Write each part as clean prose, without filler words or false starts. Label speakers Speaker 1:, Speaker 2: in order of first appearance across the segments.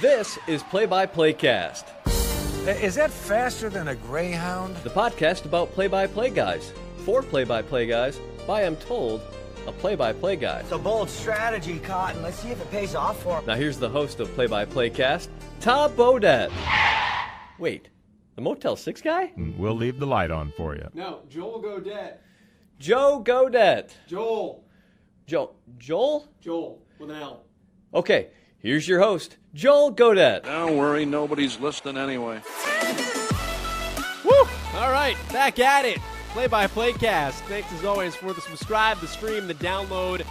Speaker 1: This is Play-by-Playcast,
Speaker 2: Is that faster than a Greyhound?
Speaker 1: the podcast about play-by-play guys, for play-by-play guys, by, I'm told, a play-by-play guy.
Speaker 3: It's a bold strategy, Cotton. Let's see if it pays off for him.
Speaker 1: Now here's the host of Play-by-Playcast, Tom Bodett. Wait, the Motel 6 guy?
Speaker 4: We'll leave the light on for you.
Speaker 5: No, Joel Godet.
Speaker 1: Joe Godet.
Speaker 5: Joel
Speaker 1: Joel?
Speaker 5: with an L.
Speaker 1: Okay, here's your host, Joel Godet.
Speaker 6: Don't worry, nobody's listening anyway.
Speaker 5: Woo! All right, back at it. Play-by-Playcast. Thanks as always for the subscribe, the stream, the download.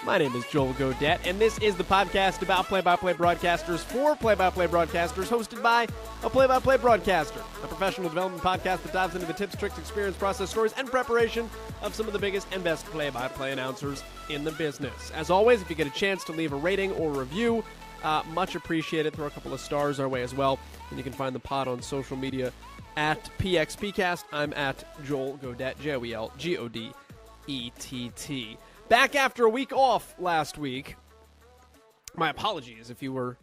Speaker 5: My name is Joel Godet, and this is the podcast about play-by-play broadcasters for play-by-play broadcasters, hosted by a play-by-play broadcaster, a professional development podcast that dives into the tips, tricks, experience, process, stories, and preparation of some of the biggest and best play-by-play announcers in the business. As always, if you get a chance to leave a rating or review, much appreciated. Throw a couple of stars our way as well, and you can find the pod on social media at PXPcast. I'm at Joel Godet, JoelGodett. Back after a week off last week. My apologies if you were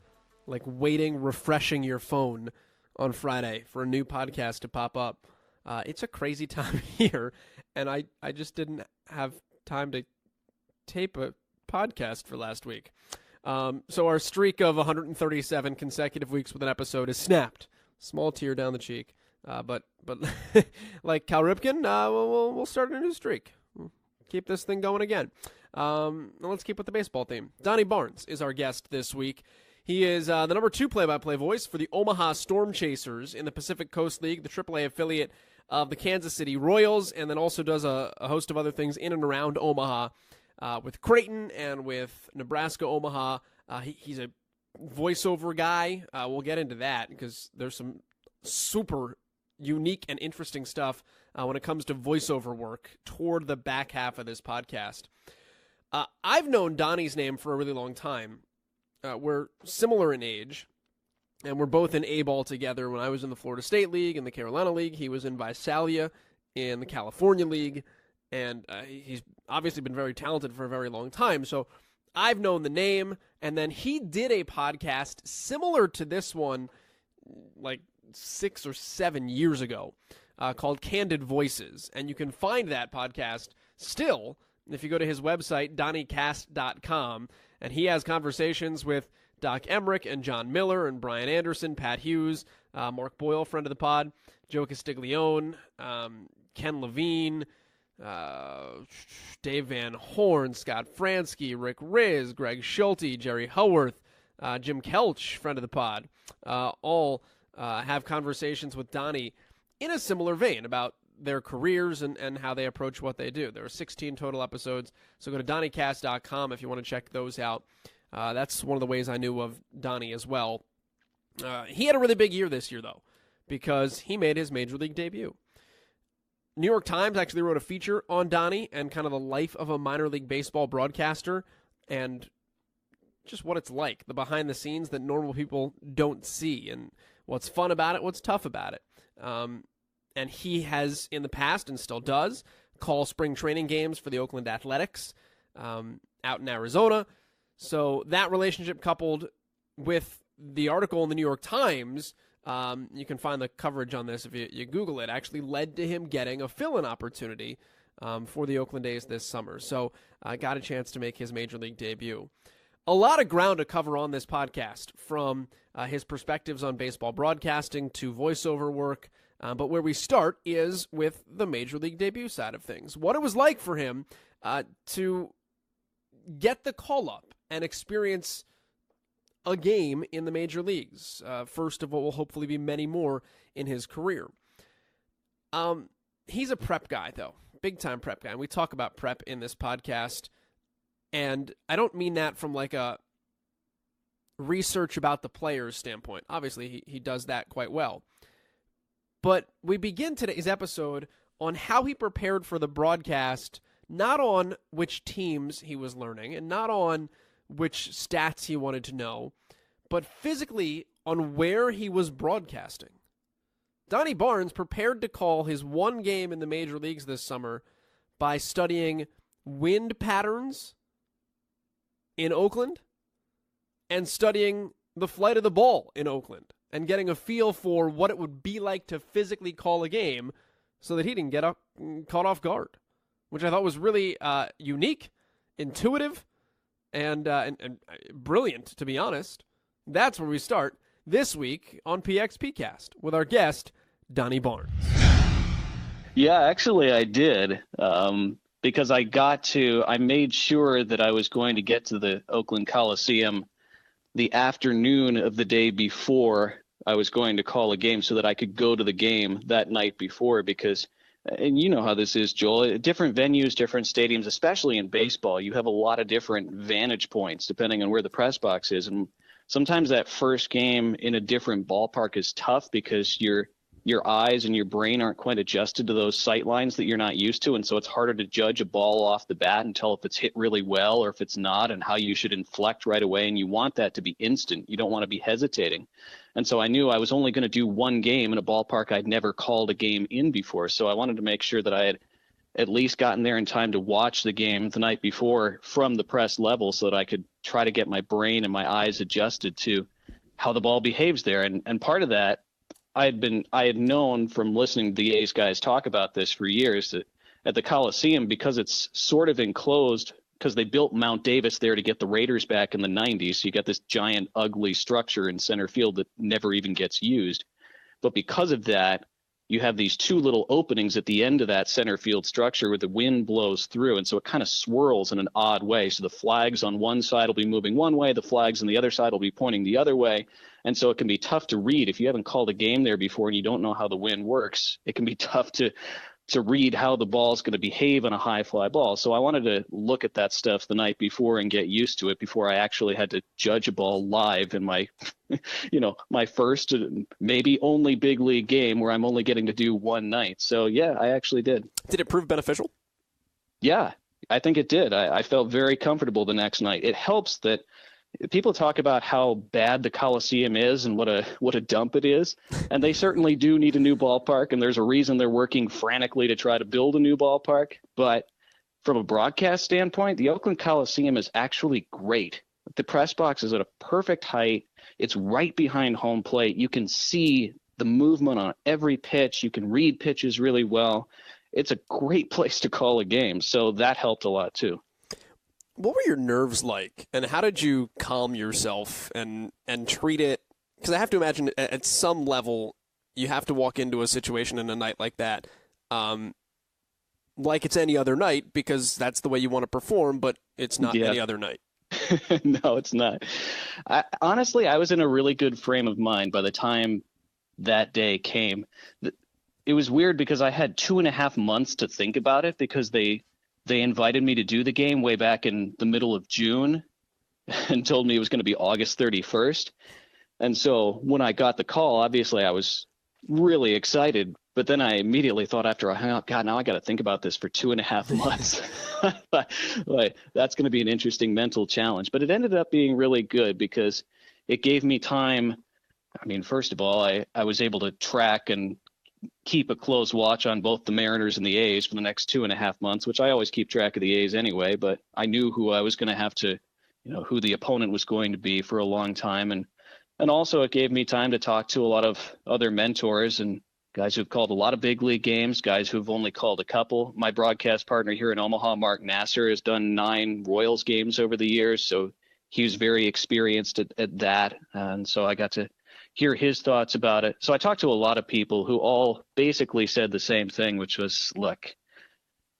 Speaker 5: waiting, refreshing your phone on Friday for a new podcast to pop up. It's a crazy time here, and I just didn't have time to tape a podcast for last week. So our streak of 137 consecutive weeks with an episode is snapped. Small tear down the cheek. But like Cal Ripken, we'll start a new streak. Keep this thing going again. Let's keep with the baseball theme. Donny Baarns is our guest this week. He is the number 2 play-by-play voice for the Omaha Storm Chasers in the Pacific Coast League, the AAA affiliate of the Kansas City Royals, and then also does a host of other things in and around Omaha with Creighton and with Nebraska Omaha. He's a voiceover guy. We'll get into that because there's some super unique and interesting stuff when it comes to voiceover work toward the back half of this podcast. I've known Donny's name for a really long time. We're similar in age, and we're both in A-ball together. When I was in the Florida State League and the Carolina League, he was in Visalia in the California League, and he's obviously been very talented for a very long time. So I've known the name, and then he did a podcast similar to this one 6 or 7 years ago called Candid Voices. And you can find that podcast still if you go to his website, donnycast.com. And he has conversations with Doc Emmerich and John Miller and Brian Anderson, Pat Hughes, Mark Boyle, friend of the pod, Joe Castiglione, Ken Levine, Dave Van Horn, Scott Fransky, Rick Riz, Greg Schulte, Jerry Howarth, Jim Kelch, friend of the pod, all have conversations with Donny in a similar vein about their careers and how they approach what they do. There are 16 total episodes, so go to donnycast.com if you want to check those out. That's one of the ways I knew of Donny as well. He had a really big year this year, though, because he made his Major League debut. New York Times actually wrote a feature on Donny and kind of the life of a minor league baseball broadcaster and just what it's like, the behind the scenes that normal people don't see, and what's fun about it, what's tough about it. And he has, in the past, and still does, call spring training games for the Oakland Athletics out in Arizona. So that relationship, coupled with the article in the New York Times, you can find the coverage on this if you Google it, actually led to him getting a fill-in opportunity for the Oakland A's this summer. So got a chance to make his Major League debut. A lot of ground to cover on this podcast, from his perspectives on baseball broadcasting to voiceover work. But where we start is with the Major League debut side of things. What it was like for him to get the call-up and experience a game in the major leagues. First of what will hopefully be many more in his career. He's a prep guy, though. Big-time prep guy. And we talk about prep in this podcast. And I don't mean that from a research about the players standpoint. Obviously, he does that quite well. But we begin today's episode on how he prepared for the broadcast, not on which teams he was learning and not on which stats he wanted to know, but physically on where he was broadcasting. Donny Baarns prepared to call his one game in the major leagues this summer by studying wind patterns in Oakland and studying the flight of the ball in Oakland and getting a feel for what it would be like to physically call a game so that he didn't get caught off guard, which I thought was really unique, intuitive, and brilliant, to be honest. That's where we start this week on PXPcast with our guest, Donny Baarns.
Speaker 7: Yeah, actually I did, because I made sure that I was going to get to the Oakland Coliseum the afternoon of the day before I was going to call a game so that I could go to the game that night before, because, and you know how this is, Joel, different venues, different stadiums, especially in baseball, you have a lot of different vantage points depending on where the press box is. And sometimes that first game in a different ballpark is tough because your eyes and your brain aren't quite adjusted to those sight lines that you're not used to. And so it's harder to judge a ball off the bat and tell if it's hit really well or if it's not, and how you should inflect right away. And you want that to be instant. You don't want to be hesitating. And so I knew I was only going to do one game in a ballpark I'd never called a game in before. So I wanted to make sure that I had at least gotten there in time to watch the game the night before from the press level so that I could try to get my brain and my eyes adjusted to how the ball behaves there. And part of that, I had known from listening to the A's guys talk about this for years, that at the Coliseum, because it's sort of enclosed, because they built Mount Davis there to get the Raiders back in the 90s. So you got this giant, ugly structure in center field that never even gets used. But because of that, you have these two little openings at the end of that center field structure where the wind blows through. And so it kind of swirls in an odd way. So the flags on one side will be moving one way, the flags on the other side will be pointing the other way. And so it can be tough to read. If you haven't called a game there before and you don't know how the wind works, it can be tough to read how the ball is going to behave on a high fly ball. So I wanted to look at that stuff the night before and get used to it before I actually had to judge a ball live in my, my first, maybe only big league game where I'm only getting to do one night. So yeah, I actually did.
Speaker 5: Did it prove beneficial?
Speaker 7: Yeah, I think it did. I felt very comfortable the next night. It helps that people talk about how bad the Coliseum is and what a dump it is, and they certainly do need a new ballpark, and there's a reason they're working frantically to try to build a new ballpark. But from a broadcast standpoint, the Oakland Coliseum is actually great. The press box is at a perfect height. It's right behind home plate. You can see the movement on every pitch. You can read pitches really well. It's a great place to call a game, so that helped a lot too.
Speaker 5: What were your nerves like, and how did you calm yourself and treat it? Because I have to imagine at some level you have to walk into a situation in a night like that like it's any other night, because that's the way you want to perform, but it's not any other night.
Speaker 7: No, it's not. Honestly, I was in a really good frame of mind by the time that day came. It was weird because I had 2.5 months to think about it, because they invited me to do the game way back in the middle of June and told me it was going to be August 31st. And so when I got the call, obviously I was really excited, but then I immediately thought after I hung up, God, now I got to think about this for 2.5 months. Like, that's going to be an interesting mental challenge, but it ended up being really good because it gave me time. I mean, first of all, I was able to track and keep a close watch on both the Mariners and the A's for the next 2.5 months, which I always keep track of the A's anyway, but I knew who I was going to have to, who the opponent was going to be for a long time. And also it gave me time to talk to a lot of other mentors and guys who've called a lot of big league games, guys who've only called a couple. My broadcast partner here in Omaha, Mark Nasser, has done 9 Royals games over the years. So he was very experienced at that. And so I got to hear his thoughts about it. So I talked to a lot of people who all basically said the same thing, which was, look,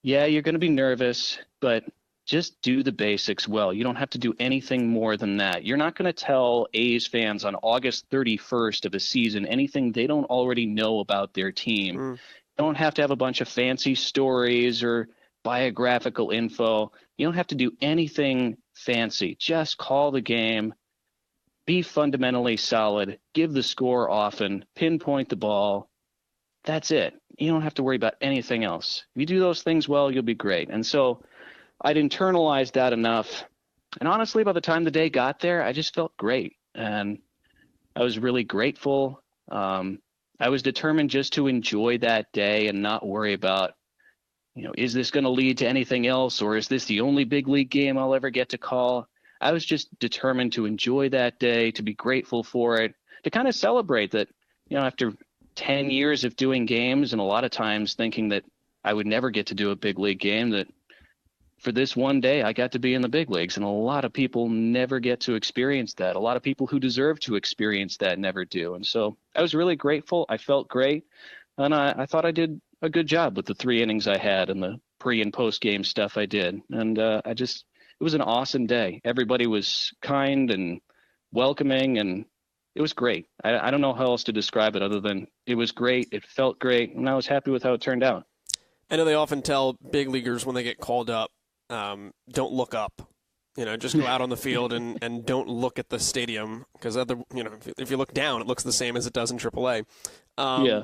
Speaker 7: yeah, you're going to be nervous, but just do the basics well. You don't have to do anything more than that. You're not going to tell A's fans on August 31st of a season anything they don't already know about their team. You don't have to have a bunch of fancy stories or biographical info. You don't have to do anything fancy. Just call the game. Be fundamentally solid, give the score often, pinpoint the ball. That's it. You don't have to worry about anything else. If you do those things well, you'll be great. And so I'd internalized that enough. And honestly, by the time the day got there, I just felt great. And I was really grateful. I was determined just to enjoy that day and not worry about, is this going to lead to anything else? Or is this the only big league game I'll ever get to call? I was just determined to enjoy that day, to be grateful for it, to kind of celebrate that, after 10 years of doing games and a lot of times thinking that I would never get to do a big league game, that for this one day I got to be in the big leagues. And a lot of people never get to experience that. A lot of people who deserve to experience that never do. And so I was really grateful. I felt great. And I thought I did a good job with the 3 innings I had and the pre and post game stuff I did. And it was an awesome day. Everybody was kind and welcoming, and it was great. I don't know how else to describe it other than it was great. It felt great, and I was happy with how it turned out.
Speaker 5: I know they often tell big leaguers when they get called up, don't look up. Just go out on the field and don't look at the stadium, because if you look down, it looks the same as it does in AAA.
Speaker 7: Yeah.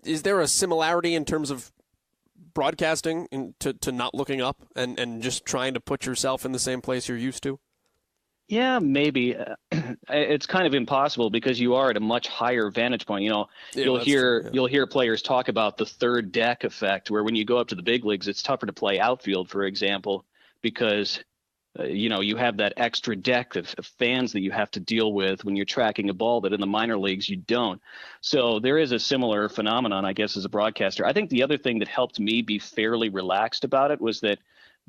Speaker 5: Is there a similarity in terms of broadcasting to not looking up and just trying to put yourself in the same place you're used to?
Speaker 7: Yeah, maybe. It's kind of impossible because you are at a much higher vantage point. You'll hear players talk about the third deck effect, where when you go up to the big leagues, it's tougher to play outfield, for example, because you have that extra deck of fans that you have to deal with when you're tracking a ball that in the minor leagues you don't. So there is a similar phenomenon, I guess, as a broadcaster. I think the other thing that helped me be fairly relaxed about it was that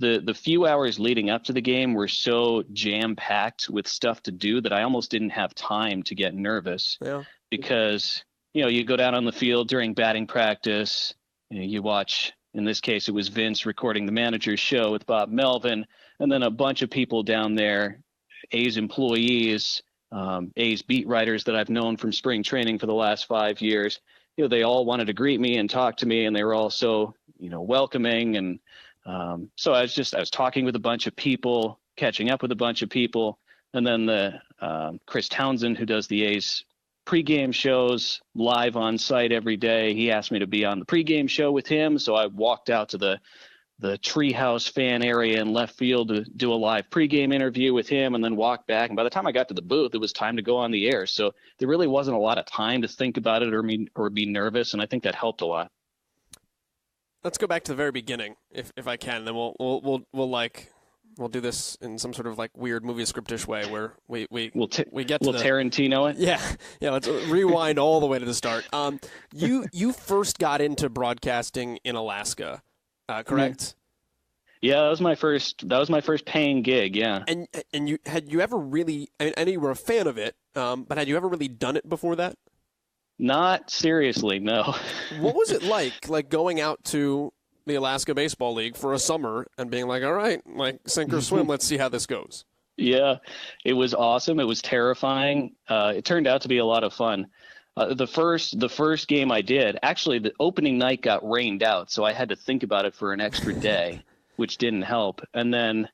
Speaker 7: the few hours leading up to the game were so jam-packed with stuff to do that I almost didn't have time to get nervous. Yeah. Because, you go down on the field during batting practice, you watch, in this case, it was Vince recording the manager's show with Bob Melvin, and then a bunch of people down there, A's employees, A's beat writers that I've known from spring training for the last 5 years. They all wanted to greet me and talk to me, and they were all so, welcoming. And so I was talking with a bunch of people, catching up with a bunch of people. And then the Chris Townsend, who does the A's pregame shows live on site every day, he asked me to be on the pregame show with him. So I walked out to the treehouse fan area in left field to do a live pregame interview with him, and then walked back. And by the time I got to the booth, it was time to go on the air. So there really wasn't a lot of time to think about it or be nervous. And I think that helped a lot.
Speaker 5: Let's go back to the very beginning, if I can. Then we'll do this in some sort of like weird movie scriptish way where we get to
Speaker 7: Tarantino it.
Speaker 5: Yeah. Let's rewind all the way to the start. You first got into broadcasting in Alaska, correct?
Speaker 7: Yeah, that was my first paying gig. Yeah.
Speaker 5: And you ever really? I know you were a fan of it, but had you ever really done it before that?
Speaker 7: Not seriously, no.
Speaker 5: What was it like going out to the Alaska Baseball League for a summer and being like, all right, like sink or swim, let's see how this goes?
Speaker 7: Yeah, it was awesome. It was terrifying. It turned out to be a lot of fun. The first game I did, actually the opening night got rained out, so I had to think about it for an extra day, which didn't help. And then,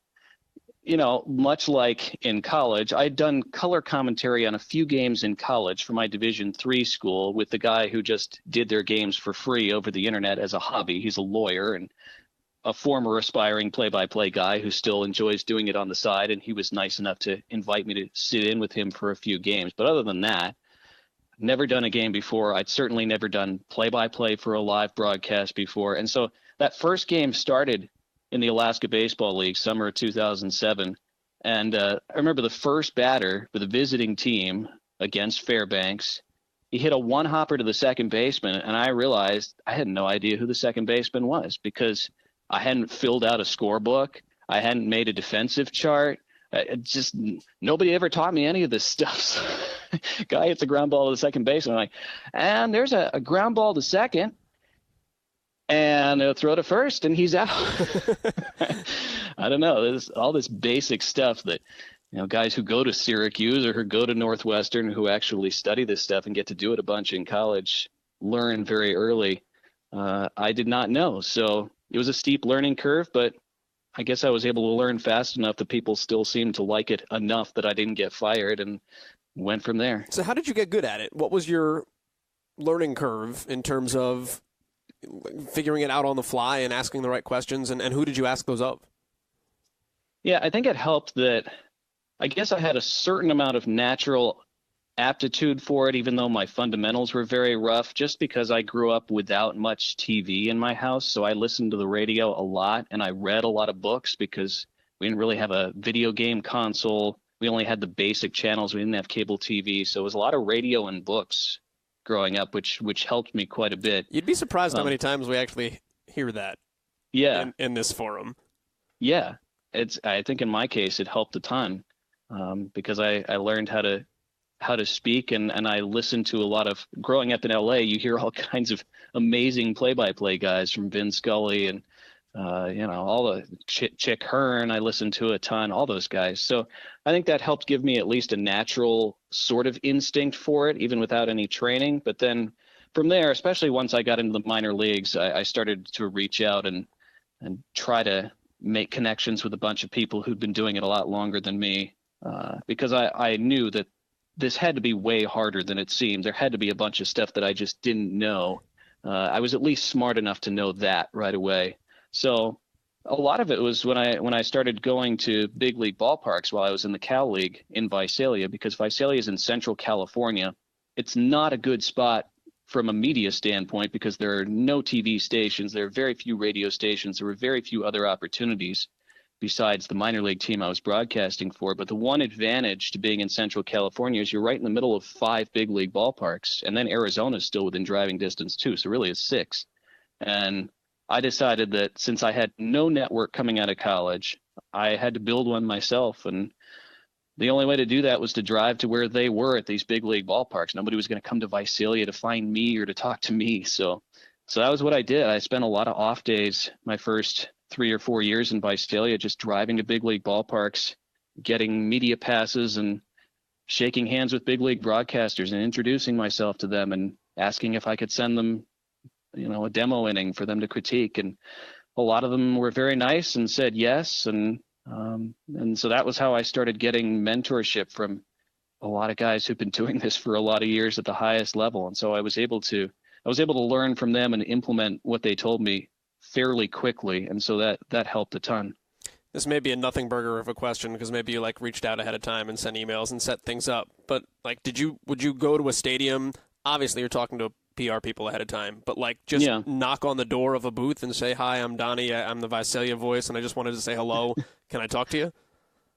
Speaker 7: much like in college, I'd done color commentary on a few games in college for my Division III school with the guy who just did their games for free over the internet as a hobby. He's a lawyer and a former aspiring play-by-play guy who still enjoys doing it on the side, and he was nice enough to invite me to sit in with him for a few games. But other than that, never done a game before. I'd certainly never done play-by-play for a live broadcast before. And so that first game started in the Alaska Baseball League, summer of 2007. And I remember the first batter for the visiting team against Fairbanks, he hit a one-hopper to the second baseman, and I realized I had no idea who the second baseman was because I hadn't filled out a scorebook. I hadn't made a defensive chart. Nobody ever taught me any of this stuff. Guy hits a ground ball to the second base, and I'm like, and there's a ground ball to second. And they'll throw to first, and he's out. I don't know. There's all this basic stuff that, guys who go to Syracuse or who go to Northwestern who actually study this stuff and get to do it a bunch in college learn very early. I did not know. So it was a steep learning curve, but I guess I was able to learn fast enough that people still seemed to like it enough that I didn't get fired and went from there.
Speaker 5: So how did you get good at it? What was your learning curve in terms of figuring it out on the fly and asking the right questions, and who did you ask those of?
Speaker 7: Yeah, I think it helped that I guess I had a certain amount of natural aptitude for it, even though my fundamentals were very rough, just because I grew up without much TV in my house. So I listened to the radio a lot and I read a lot of books because We didn't really have a video game console. We only had the basic channels. We didn't have cable TV. So it was a lot of radio and books growing up, which helped me quite a bit.
Speaker 5: You'd be surprised how many times we actually hear that in this forum.
Speaker 7: Yeah. I think in my case, it helped a ton because I learned how to speak and I listened to a lot of, growing up in LA, you hear all kinds of amazing play-by-play guys from Vin Scully and, all the Chick Hearn, I listened to a ton, all those guys. So I think that helped give me at least a natural sort of instinct for it, even without any training. But then from there, especially once I got into the minor leagues, I started to reach out and try to make connections with a bunch of people who'd been doing it a lot longer than me, because I knew that this had to be way harder than it seemed. There had to be a bunch of stuff that I just didn't know. I was at least smart enough to know that right away. So a lot of it was when I started going to big league ballparks while I was in the Cal League in Visalia, because Visalia is in Central California. It's not a good spot from a media standpoint because there are no TV stations. There are very few radio stations. There were very few other opportunities besides the minor league team I was broadcasting for. But the one advantage to being in Central California is you're right in the middle of 5 big league ballparks. And then Arizona is still within driving distance too. So really it's 6. And I decided that since I had no network coming out of college, I had to build one myself. And the only way to do that was to drive to where they were at these big league ballparks. Nobody was going to come to Visalia to find me or to talk to me. So that was what I did. I spent a lot of off days my first 3 or 4 years in Visalia, just driving to big league ballparks, getting media passes and shaking hands with big league broadcasters and introducing myself to them and asking if I could send them, a demo inning for them to critique. And a lot of them were very nice and said yes. And so that was how I started getting mentorship from a lot of guys who've been doing this for a lot of years at the highest level. And so I was able to learn from them and implement what they told me fairly quickly. And so that helped a ton.
Speaker 5: This may be a nothing burger of a question because maybe you reached out ahead of time and sent emails and set things up. But would you go to a stadium? Obviously you're talking to PR people ahead of time, but knock on the door of a booth and say, "Hi, I'm Donny. I'm the Visalia voice, and I just wanted to say hello. Can I talk to you?"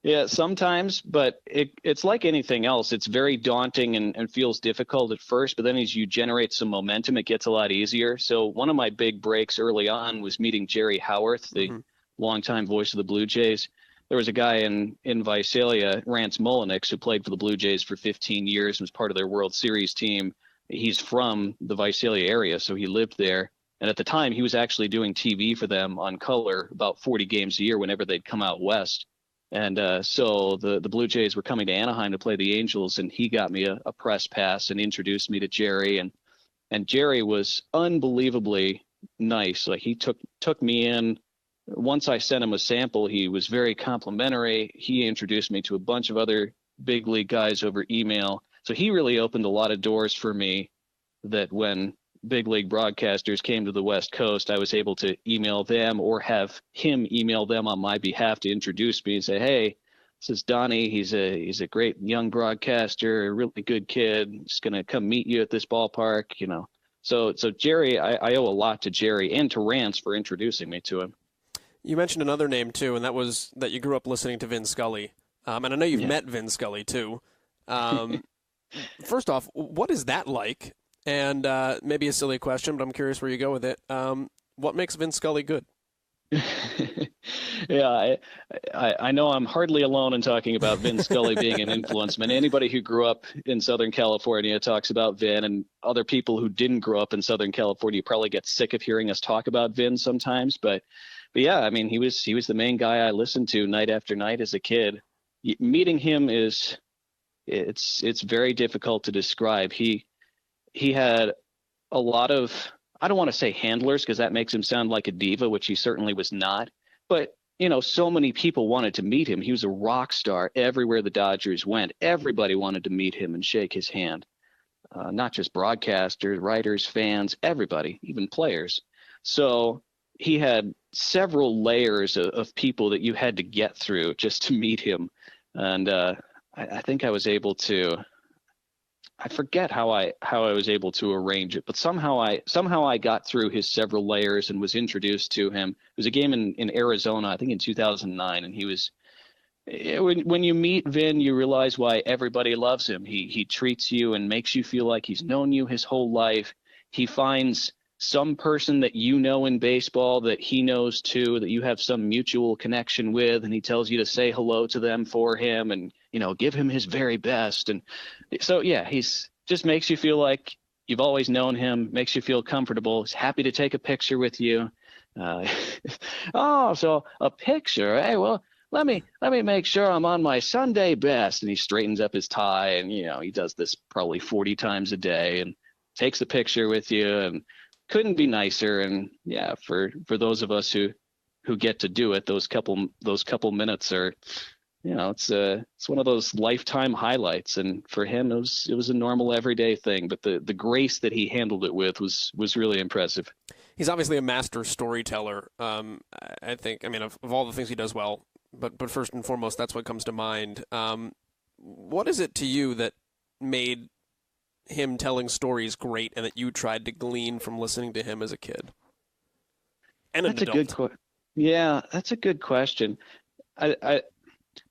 Speaker 7: Yeah, sometimes, but it's like anything else. It's very daunting and feels difficult at first, but then as you generate some momentum, it gets a lot easier. So one of my big breaks early on was meeting Jerry Howarth, the longtime voice of the Blue Jays. There was a guy in Visalia, Rance Mulliniks, who played for the Blue Jays for 15 years and was part of their World Series team. He's from the Visalia area, so he lived there. And at the time, he was actually doing TV for them on color about 40 games a year whenever they'd come out west. And so the Blue Jays were coming to Anaheim to play the Angels, and he got me a press pass and introduced me to Jerry. And Jerry was unbelievably nice. He took me in. Once I sent him a sample, he was very complimentary. He introduced me to a bunch of other big league guys over email. So he really opened a lot of doors for me that when big league broadcasters came to the West Coast, I was able to email them or have him email them on my behalf to introduce me and say, "Hey, this is Donny. He's a great young broadcaster, a really good kid. He's going to come meet you at this ballpark," So Jerry, I owe a lot to Jerry and to Rance for introducing me to him.
Speaker 5: You mentioned another name too, and that was that you grew up listening to Vin Scully. And I know you've met Vin Scully too. First off, what is that like? And maybe a silly question, but I'm curious where you go with it. What makes Vin Scully good?
Speaker 7: Yeah, I know I'm hardly alone in talking about Vin Scully being an influence. Man, anybody who grew up in Southern California talks about Vin, and other people who didn't grow up in Southern California probably get sick of hearing us talk about Vin sometimes. But yeah, I mean, he was the main guy I listened to night after night as a kid. Meeting him it's very difficult to describe. He had a lot of, I don't want to say handlers because that makes him sound like a diva, which he certainly was not. But, so many people wanted to meet him. He was a rock star everywhere the Dodgers went. Everybody wanted to meet him and shake his hand. Not just broadcasters, writers, fans, everybody, even players. So he had several layers of people that you had to get through just to meet him. And I think I was able to I forget how I was able to arrange it, but somehow I got through his several layers and was introduced to him. It was a game in Arizona, I think in 2009, and he was. When you meet Vin, you realize why everybody loves him. He treats you and makes you feel like he's known you his whole life. He finds some person that you know in baseball that he knows too, that you have some mutual connection with, and he tells you to say hello to them for him and, give him his very best. And so, yeah, he's just makes you feel like you've always known him, makes you feel comfortable. He's happy to take a picture with you. So a picture. Hey, well, let me make sure I'm on my Sunday best. And he straightens up his tie, and he does this probably 40 times a day and takes a picture with you, and couldn't be nicer. And yeah, for those of us who get to do it, those couple minutes are, it's one of those lifetime highlights. And for him, it was a normal everyday thing, but the grace that he handled it with was really impressive.
Speaker 5: He's obviously a master storyteller. I think, of all the things he does well, but first and foremost, that's what comes to mind. What is it to you that made him telling stories great, and that you tried to glean from listening to him as a kid? And an adult.
Speaker 7: Yeah, that's a good question.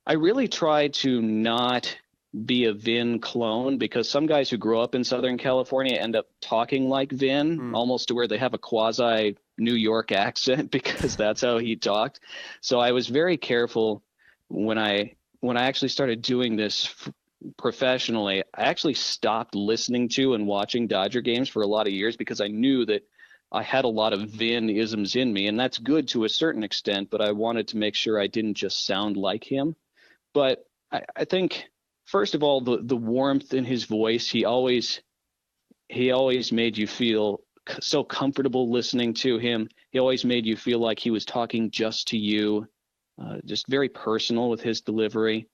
Speaker 7: I really try to not be a Vin clone, because some guys who grow up in Southern California end up talking like Vin, almost to where they have a quasi New York accent, because that's how he talked. So I was very careful when I actually started doing this professionally. I actually stopped listening to and watching Dodger games for a lot of years, because I knew that I had a lot of Vin-isms in me, and that's good to a certain extent, but I wanted to make sure I didn't just sound like him. But I think, first of all, the warmth in his voice, he always made you feel so comfortable listening to him. He always made you feel like he was talking just to you, just very personal with his delivery.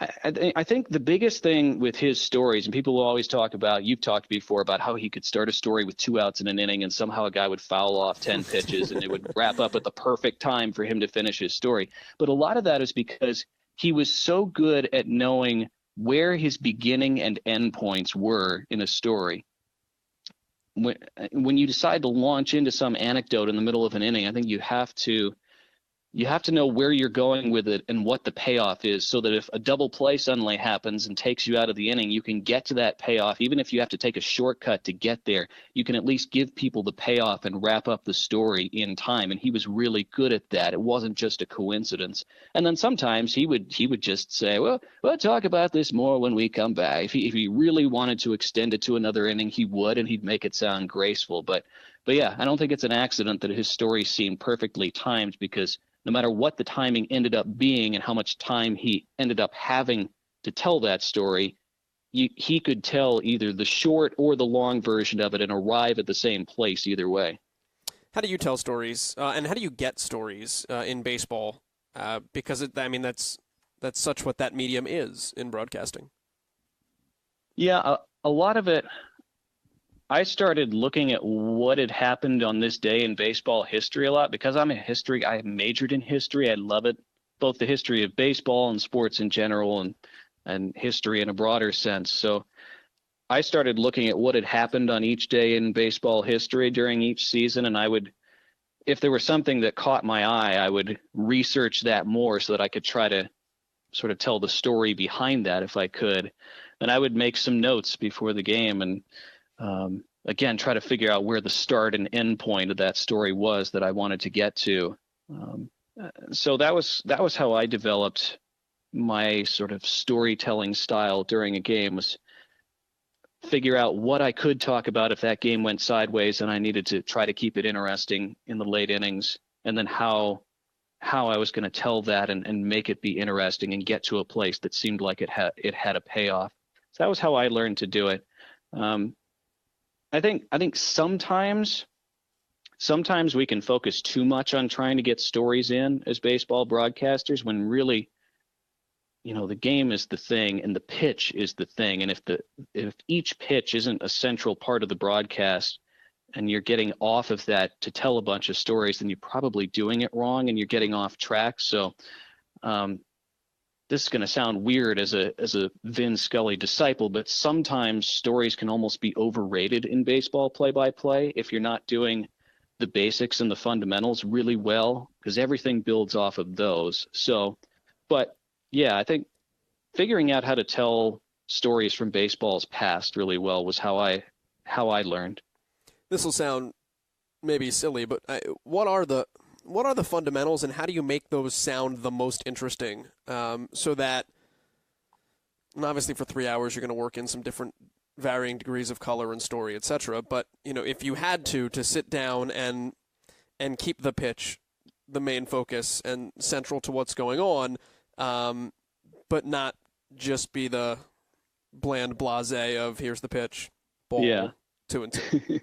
Speaker 7: I think the biggest thing with his stories, and people will always talk about, you've talked before about how he could start a story with 2 outs in an inning, and somehow a guy would foul off 10 pitches and it would wrap up at the perfect time for him to finish his story. But a lot of that is because he was so good at knowing where his beginning and end points were in a story. When you decide to launch into some anecdote in the middle of an inning, I think you have to know where you're going with it and what the payoff is, so that if a double play suddenly happens and takes you out of the inning, you can get to that payoff. Even if you have to take a shortcut to get there, you can at least give people the payoff and wrap up the story in time. And he was really good at that. It wasn't just a coincidence. And then sometimes he would just say, well, we'll talk about this more when we come back. If he really wanted to extend it to another inning, he would, and he'd make it sound graceful. But yeah, I don't think it's an accident that his stories seem perfectly timed, because no matter what the timing ended up being and how much time he ended up having to tell that story, he could tell either the short or the long version of it and arrive at the same place either way.
Speaker 5: How do you tell stories, and how do you get stories in baseball? Because that's such what that medium is in broadcasting. Yeah,
Speaker 7: a lot of it. I started looking at what had happened on this day in baseball history a lot, because I majored in history. I love it, both the history of baseball and sports in general, and history in a broader sense. So I started looking at what had happened on each day in baseball history during each season, and if there was something that caught my eye, I would research that more so that I could try to sort of tell the story behind that if I could. And I would make some notes before the game, and again, try to figure out where the start and end point of that story was that I wanted to get to. So that was how I developed my sort of storytelling style during a game, was figure out what I could talk about if that game went sideways and I needed to try to keep it interesting in the late innings, and then how I was going to tell that and make it be interesting and get to a place that seemed like it had a payoff. So that was how I learned to do it. I think sometimes we can focus too much on trying to get stories in as baseball broadcasters, when really, the game is the thing and the pitch is the thing. And if each pitch isn't a central part of the broadcast and you're getting off of that to tell a bunch of stories, then you're probably doing it wrong and you're getting off track. So this is going to sound weird as a Vin Scully disciple, but sometimes stories can almost be overrated in baseball play-by-play if you're not doing the basics and the fundamentals really well, because everything builds off of those. So, but yeah, I think figuring out how to tell stories from baseball's past really well was how I learned.
Speaker 5: This will sound maybe silly, but what are the fundamentals, and how do you make those sound the most interesting? So that, and obviously for 3 hours you're going to work in some different varying degrees of color and story, etc. But if you had to sit down and keep the pitch the main focus and central to what's going on, but not just be the bland blasé of here's the pitch, ball, 2-2.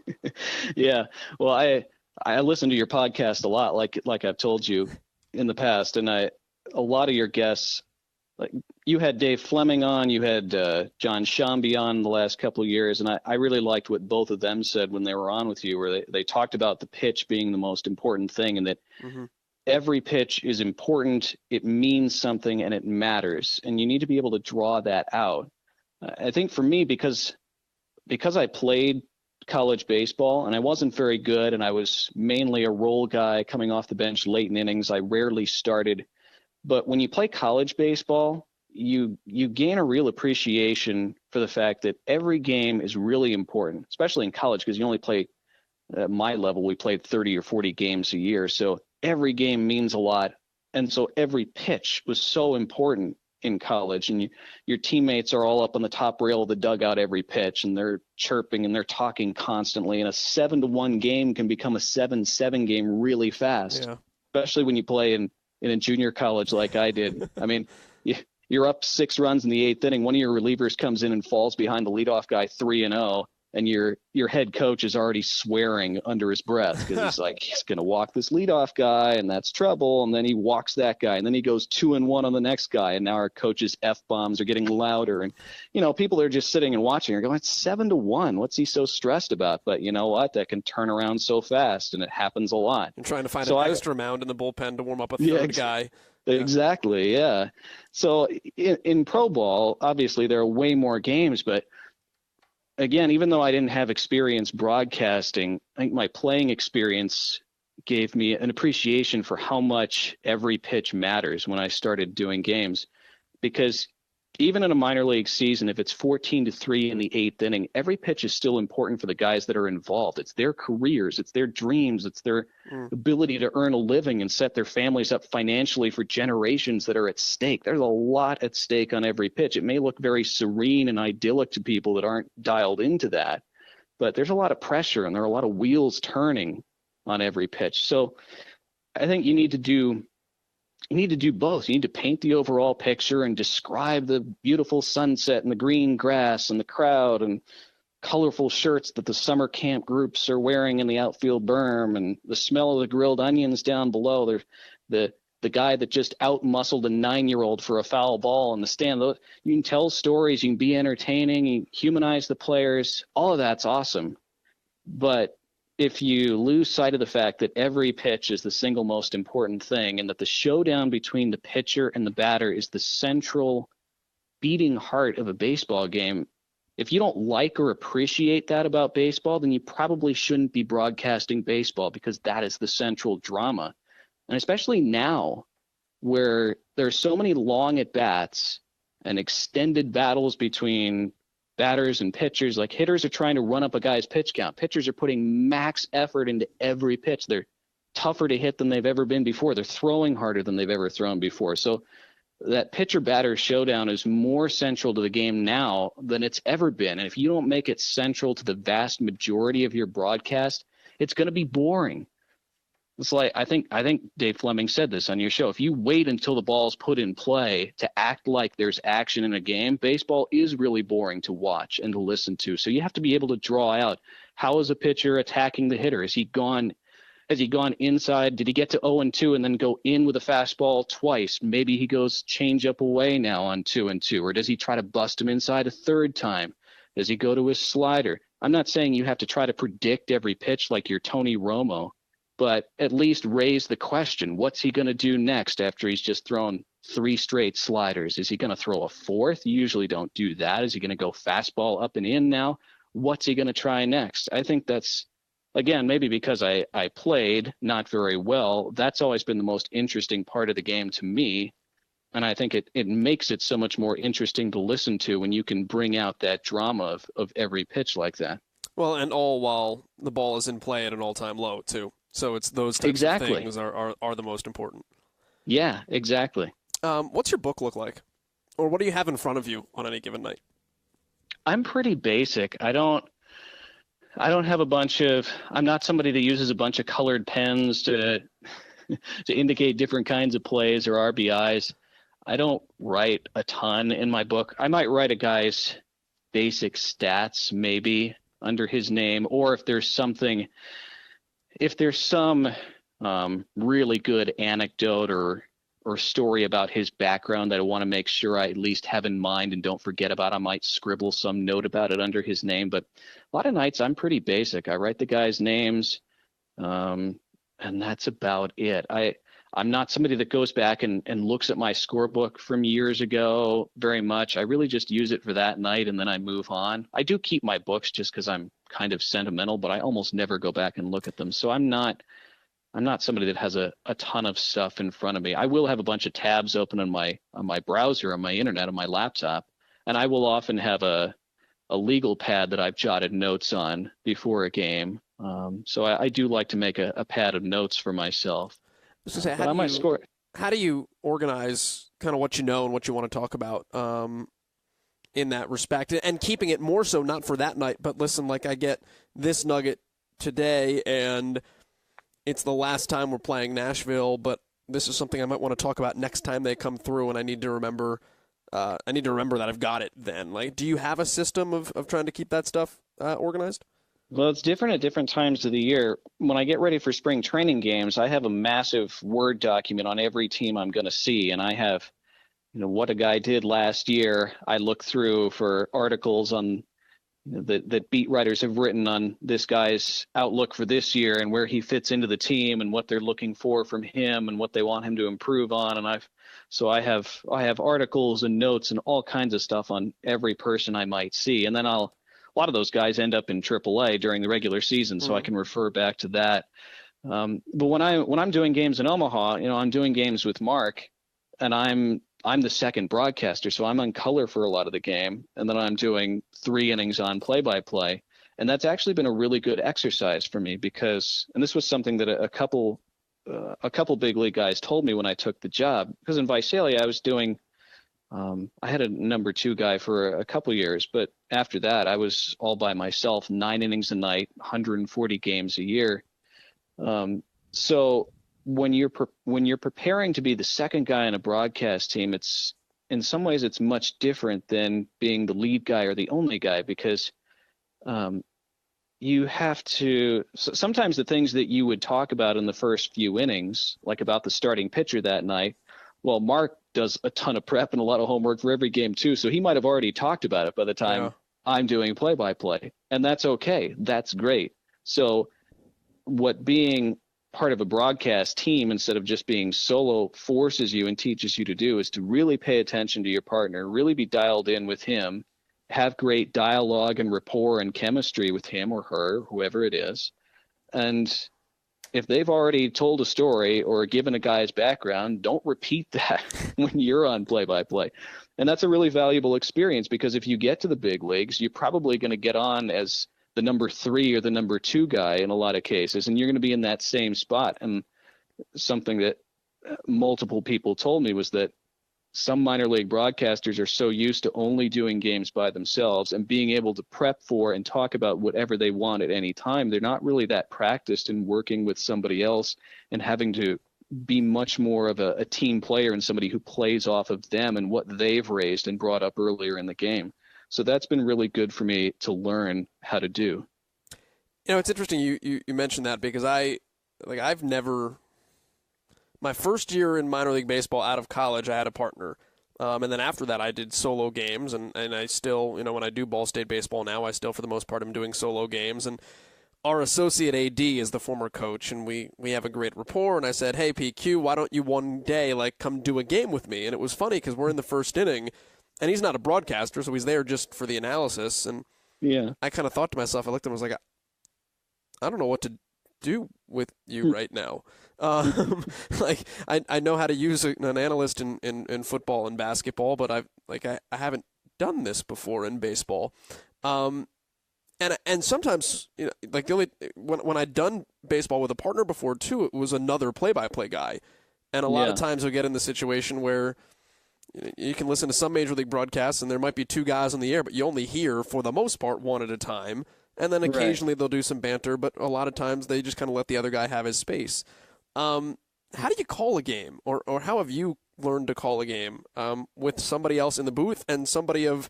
Speaker 7: Yeah. Well, I listen to your podcast a lot, like I've told you in the past, and a lot of your guests, like you had Dave Fleming on, you had John Shambi on the last couple of years, and I really liked what both of them said when they were on with you, where they talked about the pitch being the most important thing, and that every pitch is important, it means something, and it matters, and you need to be able to draw that out. I think for me, because I played college baseball and I wasn't very good, and I was mainly a role guy coming off the bench late in innings. I rarely started, but when you play college baseball, you gain a real appreciation for the fact that every game is really important, especially in college, because you only play at my level, we played 30 or 40 games a year. So every game means a lot. And so every pitch was so important in college, and your teammates are all up on the top rail of the dugout every pitch, and they're chirping and they're talking constantly, and a 7-1 game can become a 7-7 game really fast, especially when you play in a junior college like I did. I mean, you're up 6 runs in the 8th inning, one of your relievers comes in and falls behind the leadoff guy 3-0, and your head coach is already swearing under his breath because he's like, he's going to walk this leadoff guy, and that's trouble. And then he walks that guy, and then he goes 2-1 on the next guy. And now our coach's F-bombs are getting louder. And, people are just sitting and watching are going, it's 7-1. What's he so stressed about? But you know what? That can turn around so fast, and it happens a lot.
Speaker 5: And trying to find an extra mound in the bullpen to warm up a third guy.
Speaker 7: Exactly, yeah. So in pro ball, obviously there are way more games, but again, even though I didn't have experience broadcasting, I think my playing experience gave me an appreciation for how much every pitch matters when I started doing games. Because even in a minor league season, if it's 14-3 in the 8th inning, every pitch is still important for the guys that are involved. It's their careers, it's their dreams, it's their ability to earn a living and set their families up financially for generations that are at stake. There's a lot at stake on every pitch. It may look very serene and idyllic to people that aren't dialed into that, but there's a lot of pressure and there are a lot of wheels turning on every pitch. So I think you need to do both. You need to paint the overall picture and describe the beautiful sunset and the green grass and the crowd and colorful shirts that the summer camp groups are wearing in the outfield berm and the smell of the grilled onions down below. There's the guy that just out-muscled a 9-year-old for a foul ball in the stand. You can tell stories, you can be entertaining, you can humanize the players. All of that's awesome. But if you lose sight of the fact that every pitch is the single most important thing, and that the showdown between the pitcher and the batter is the central beating heart of a baseball game, if you don't like or appreciate that about baseball, then you probably shouldn't be broadcasting baseball, because that is the central drama. And especially now, where there's so many long at-bats and extended battles between batters and pitchers, like hitters are trying to run up a guy's pitch count. Pitchers are putting max effort into every pitch. They're tougher to hit than they've ever been before. They're throwing harder than they've ever thrown before. So that pitcher-batter showdown is more central to the game now than it's ever been. And if you don't make it central to the vast majority of your broadcast, it's going to be boring. It's like, I think Dave Fleming said this on your show. If you wait until the ball's put in play to act like there's action in a game, baseball is really boring to watch and to listen to. So you have to be able to draw out, how is a pitcher attacking the hitter? Has he gone inside? Did he get to 0-2 and then go in with a fastball twice? Maybe he goes change up away now on 2-2, or does he try to bust him inside a third time? Does he go to his slider? I'm not saying you have to try to predict every pitch like you're Tony Romo, but at least raise the question, what's he going to do next after he's just thrown 3 straight sliders? Is he going to throw a 4th? You usually don't do that. Is he going to go fastball up and in now? What's he going to try next? I think that's, again, maybe because I played not very well, that's always been the most interesting part of the game to me. And I think it makes it so much more interesting to listen to when you can bring out that drama of every pitch like that.
Speaker 5: Well, and all while the ball is in play at an all-time low, too. So it's those types of things are the most important.
Speaker 7: Yeah, exactly.
Speaker 5: What's your book look like? Or what do you have in front of you on any given night?
Speaker 7: I'm pretty basic. I don't have a bunch of, I'm not somebody that uses a bunch of colored pens to indicate different kinds of plays or RBIs. I don't write a ton in my book. I might write a guy's basic stats maybe under his name, or if there's some really good anecdote or story about his background that I want to make sure I at least have in mind and don't forget about, I might scribble some note about it under his name. But a lot of nights I'm pretty basic. I write the guys' names, and that's about it. I'm not somebody that goes back and looks at my scorebook from years ago very much. I really just use it for that night, and then I move on. I do keep my books just because I'm kind of sentimental, but I almost never go back and look at them. So I'm not somebody that has a ton of stuff in front of me. I will have a bunch of tabs open on my browser, on my internet, on my laptop, and I will often have a legal pad that I've jotted notes on before a game. So I do like to make a pad of notes for myself.
Speaker 5: How do you organize kind of what you know and what you want to talk about in that respect? And keeping it more so not for that night, but listen, like I get this nugget today and it's the last time we're playing Nashville, but this is something I might want to talk about next time they come through, and I need to remember that I've got it then. Like, do you have a system of trying to keep that stuff organized?
Speaker 7: Well, it's different at different times of the year. When I get ready for spring training games, I have a massive Word document on every team I'm going to see, and I have, what a guy did last year. I look through for articles on that beat writers have written on this guy's outlook for this year and where he fits into the team and what they're looking for from him and what they want him to improve on. And I have articles and notes and all kinds of stuff on every person I might see. And then a lot of those guys end up in AAA during the regular season, so I can refer back to that. But when I'm doing games in Omaha, I'm doing games with Mark, and I'm the second broadcaster, so I'm on color for a lot of the game, and then I'm doing 3 innings on play-by-play, and that's actually been a really good exercise for me because, and this was something that a couple big league guys told me when I took the job, because in Visalia I was doing. I had a number 2 guy for a couple years, but after that I was all by myself, 9 innings a night, 140 games a year. So when you're preparing to be the second guy on a broadcast team, it's in some ways it's much different than being the lead guy or the only guy, because you have to sometimes the things that you would talk about in the first few innings, like about the starting pitcher that night, well, Mark does a ton of prep and a lot of homework for every game too, so he might have already talked about it by the time I'm doing play-by-play, and that's okay. That's great. So what being part of a broadcast team instead of just being solo forces you and teaches you to do is to really pay attention to your partner, really be dialed in with him, have great dialogue and rapport and chemistry with him or her, whoever it is. And if they've already told a story or given a guy's background, don't repeat that when you're on play-by-play. And that's a really valuable experience, because if you get to the big leagues, you're probably going to get on as the number 3 or the number 2 guy in a lot of cases, and you're going to be in that same spot. And something that multiple people told me was that some minor league broadcasters are so used to only doing games by themselves and being able to prep for and talk about whatever they want at any time. They're not really that practiced in working with somebody else and having to be much more of a team player and somebody who plays off of them and what they've raised and brought up earlier in the game. So that's been really good for me to learn how to do.
Speaker 5: It's interesting you mentioned that, because I've never. My first year in minor league baseball out of college, I had a partner. And then after that, I did solo games. And I still, when I do Ball State baseball now, I still, for the most part, am doing solo games. And our associate AD is the former coach, and we have a great rapport. And I said, hey, PQ, why don't you one day come do a game with me? And it was funny because we're in the first inning, and he's not a broadcaster, so he's there just for the analysis. And I kind of thought to myself, I looked at him, I was like, I don't know what to do with you right now. I know how to use an analyst in football and basketball, but I haven't done this before in baseball. And sometimes, the only when I'd done baseball with a partner before too, it was another play-by-play guy, and a lot of times you'll get in the situation where you can listen to some major league broadcasts and there might be two guys on the air, but you only hear for the most part one at a time, and then occasionally they'll do some banter, but a lot of times they just kind of let the other guy have his space. How do you call a game, or how have you learned to call a game with somebody else in the booth and somebody of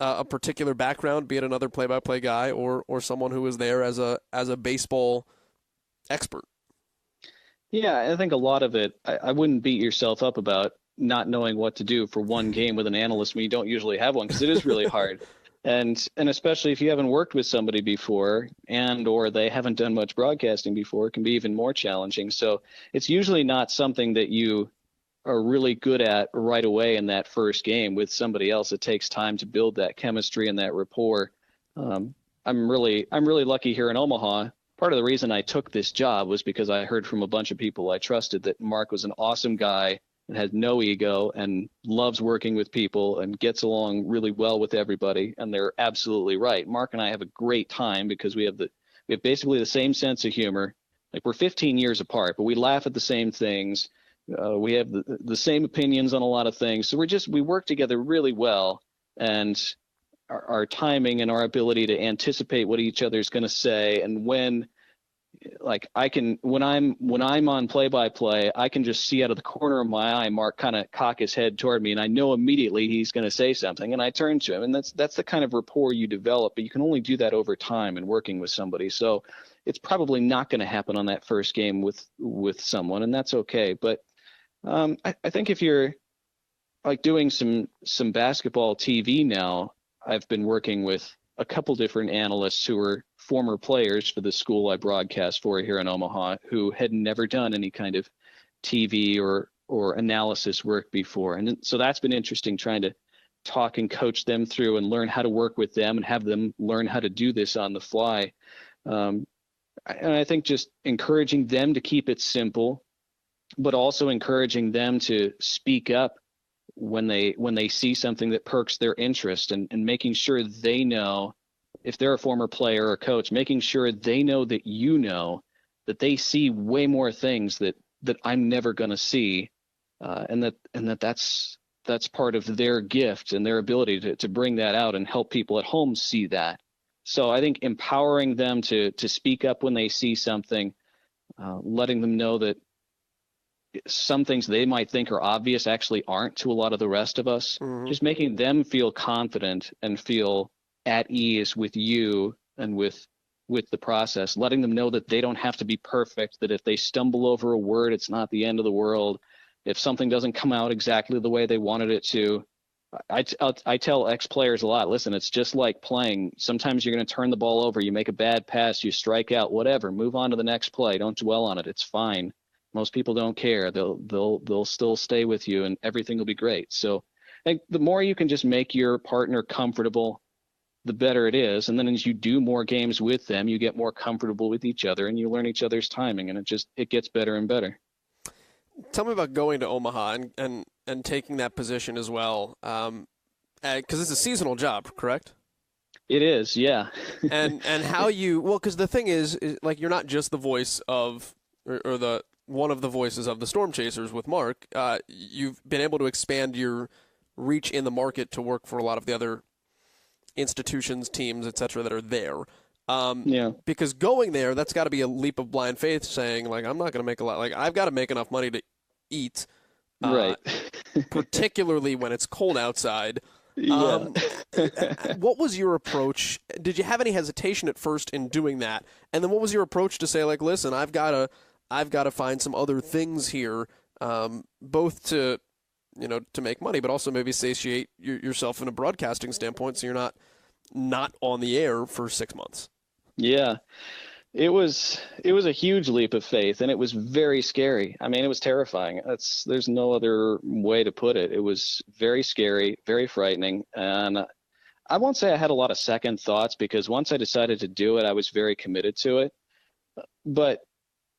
Speaker 5: a particular background, be it another play-by-play guy or someone who is there as a baseball expert?
Speaker 7: Yeah, I think a lot of it, I wouldn't beat yourself up about not knowing what to do for one game with an analyst when you don't usually have one, because it is really hard. And especially if you haven't worked with somebody before or they haven't done much broadcasting before, it can be even more challenging. So it's usually not something that you are really good at right away in that first game with somebody else. It takes time to build that chemistry and that rapport. I'm really lucky here in Omaha. Part of the reason I took this job was because I heard from a bunch of people I trusted that Mark was an awesome guy and has no ego and loves working with people and gets along really well with everybody. And they're absolutely right. Mark and I have a great time because we have basically the same sense of humor. We're 15 years apart, but we laugh at the same things. We have the same opinions on a lot of things. So we work together really well, and our timing and our ability to anticipate what each other's going to say. And when I'm on play-by-play, I can just see out of the corner of my eye, Mark kind of cock his head toward me, and I know immediately he's going to say something, and I turn to him, and that's the kind of rapport you develop, but you can only do that over time and working with somebody. So it's probably not going to happen on that first game with someone, and that's okay. But I think if you're doing some basketball TV now, I've been working with a couple different analysts who were former players for the school I broadcast for here in Omaha, who had never done any kind of TV or analysis work before. And so that's been interesting, trying to talk and coach them through and learn how to work with them and have them learn how to do this on the fly. And I think just encouraging them to keep it simple, but also encouraging them to speak up when they see something that perks their interest, and making sure they know, if they're a former player or coach, making sure they know that they see way more things that I'm never going to see, and that's part of their gift and their ability to bring that out and help people at home see that. So I think empowering them to speak up when they see something, letting them know that some things they might think are obvious actually aren't to a lot of the rest of us. Mm-hmm. Just making them feel confident and feel at ease with you and with the process, letting them know that they don't have to be perfect, that if they stumble over a word, it's not the end of the world. If something doesn't come out exactly the way they wanted it to, I tell ex-players a lot, listen, it's just like playing. Sometimes you're going to turn the ball over, you make a bad pass, you strike out, whatever, move on to the next play. Don't dwell on it. It's fine. Most people don't care. They'll still stay with you, and everything will be great. So I think the more you can just make your partner comfortable, the better it is. And then as you do more games with them, you get more comfortable with each other and you learn each other's timing, and it gets better and better.
Speaker 5: Tell me about going to Omaha and taking that position as well. Because it's a seasonal job, correct?
Speaker 7: It is, yeah.
Speaker 5: and how because the thing is you're not just the voice of, or the one of the voices of the Storm Chasers with Mark. You've been able to expand your reach in the market to work for a lot of the other institutions, teams, etc. that are there. Because going there, that's got to be a leap of blind faith, saying I'm not going to make a lot. I've got to make enough money to eat,
Speaker 7: right?
Speaker 5: Particularly when it's cold outside.
Speaker 7: Yeah.
Speaker 5: What was your approach? Did you have any hesitation at first in doing that? And then what was your approach to say, listen, I've got to find some other things here, both to make money, but also maybe satiate yourself in a broadcasting standpoint, so you're not on the air for 6 months.
Speaker 7: Yeah. It was a huge leap of faith, and it was very scary. I mean, it was terrifying. There's no other way to put it. It was very scary, very frightening, and I won't say I had a lot of second thoughts, because once I decided to do it, I was very committed to it. But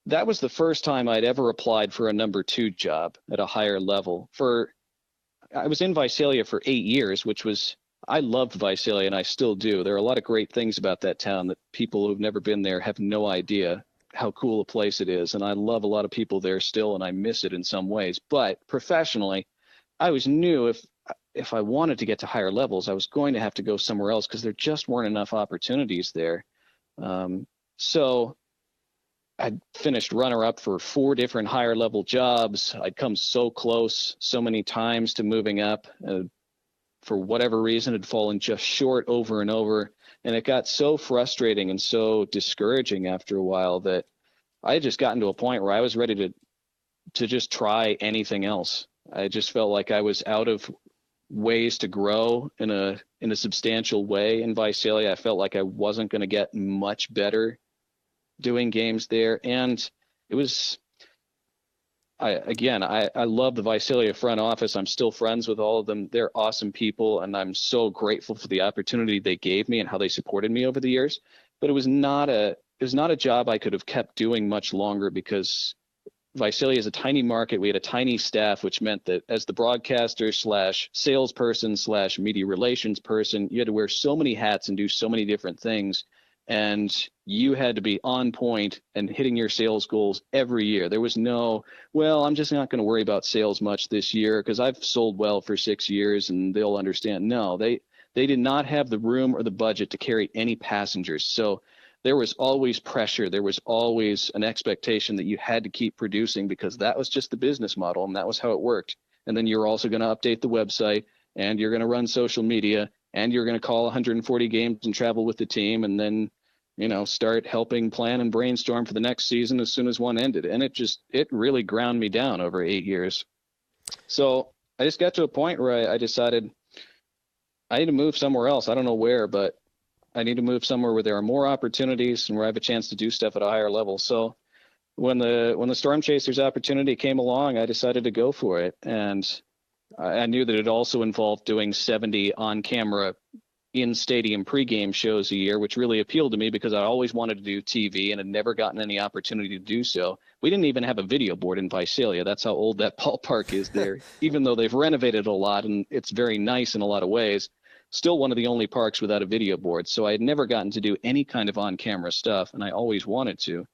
Speaker 7: that was the first time I'd ever applied for a number 2 job at a higher level. I was in Visalia for 8 years, I loved Visalia, and I still do. There are a lot of great things about that town that people who've never been there have no idea how cool a place it is. And I love a lot of people there still, and I miss it in some ways. But professionally, I knew if I wanted to get to higher levels, I was going to have to go somewhere else, because there just weren't enough opportunities there. So I finished runner-up for 4 different higher level jobs. I'd come so close so many times to moving up. For whatever reason, had fallen just short over and over. And it got so frustrating and so discouraging after a while that I had just gotten to a point where I was ready to just try anything else. I just felt like I was out of ways to grow in a substantial way in Visalia. I felt like I wasn't going to get much better doing games there. And it was, I love the Visalia front office. I'm still friends with all of them. They're awesome people, and I'm so grateful for the opportunity they gave me and how they supported me over the years. But it was not a job I could have kept doing much longer, because Visalia is a tiny market. We had a tiny staff, which meant that as the broadcaster / salesperson / media relations person, you had to wear so many hats and do so many different things. And you had to be on point and hitting your sales goals every year. There was no, well, I'm just not going to worry about sales much this year because I've sold well for 6 years and they'll understand. No, they did not have the room or the budget to carry any passengers. So there was always pressure. There was always an expectation that you had to keep producing, because that was just the business model and that was how it worked. And then you're also going to update the website, and you're going to run social media, and you're going to call 140 games and travel with the team, and then, start helping plan and brainstorm for the next season as soon as one ended. And it really ground me down over 8 years. So I just got to a point where I decided I need to move somewhere else. I don't know where, but I need to move somewhere where there are more opportunities and where I have a chance to do stuff at a higher level. So when the Storm Chasers opportunity came along, I decided to go for it. And I knew that it also involved doing 70 on-camera in-stadium pregame shows a year, which really appealed to me because I always wanted to do TV and had never gotten any opportunity to do so. We didn't even have a video board in Visalia. That's how old that ballpark is there. Even though they've renovated a lot and it's very nice in a lot of ways, still one of the only parks without a video board. So I had never gotten to do any kind of on-camera stuff, and I always wanted to.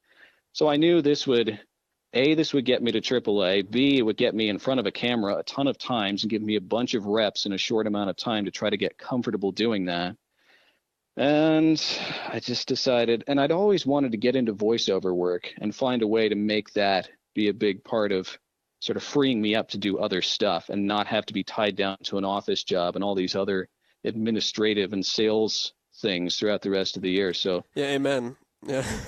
Speaker 7: So I knew this would get me to AAA. B, it would get me in front of a camera a ton of times and give me a bunch of reps in a short amount of time to try to get comfortable doing that. And I just decided, and I'd always wanted to get into voiceover work and find a way to make that be a big part of sort of freeing me up to do other stuff and not have to be tied down to an office job and all these other administrative and sales things throughout the rest of the year. So
Speaker 5: yeah, amen.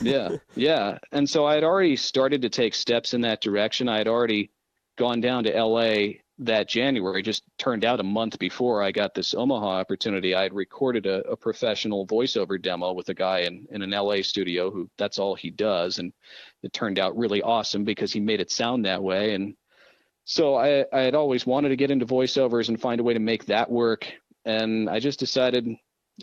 Speaker 7: Yeah. And so I had already started to take steps in that direction. I had already gone down to LA that January. Just turned out a month before I got this Omaha opportunity, I had recorded a professional voiceover demo with a guy in an LA studio who that's all he does. And it turned out really awesome because he made it sound that way. And so I had always wanted to get into voiceovers and find a way to make that work. And I just decided,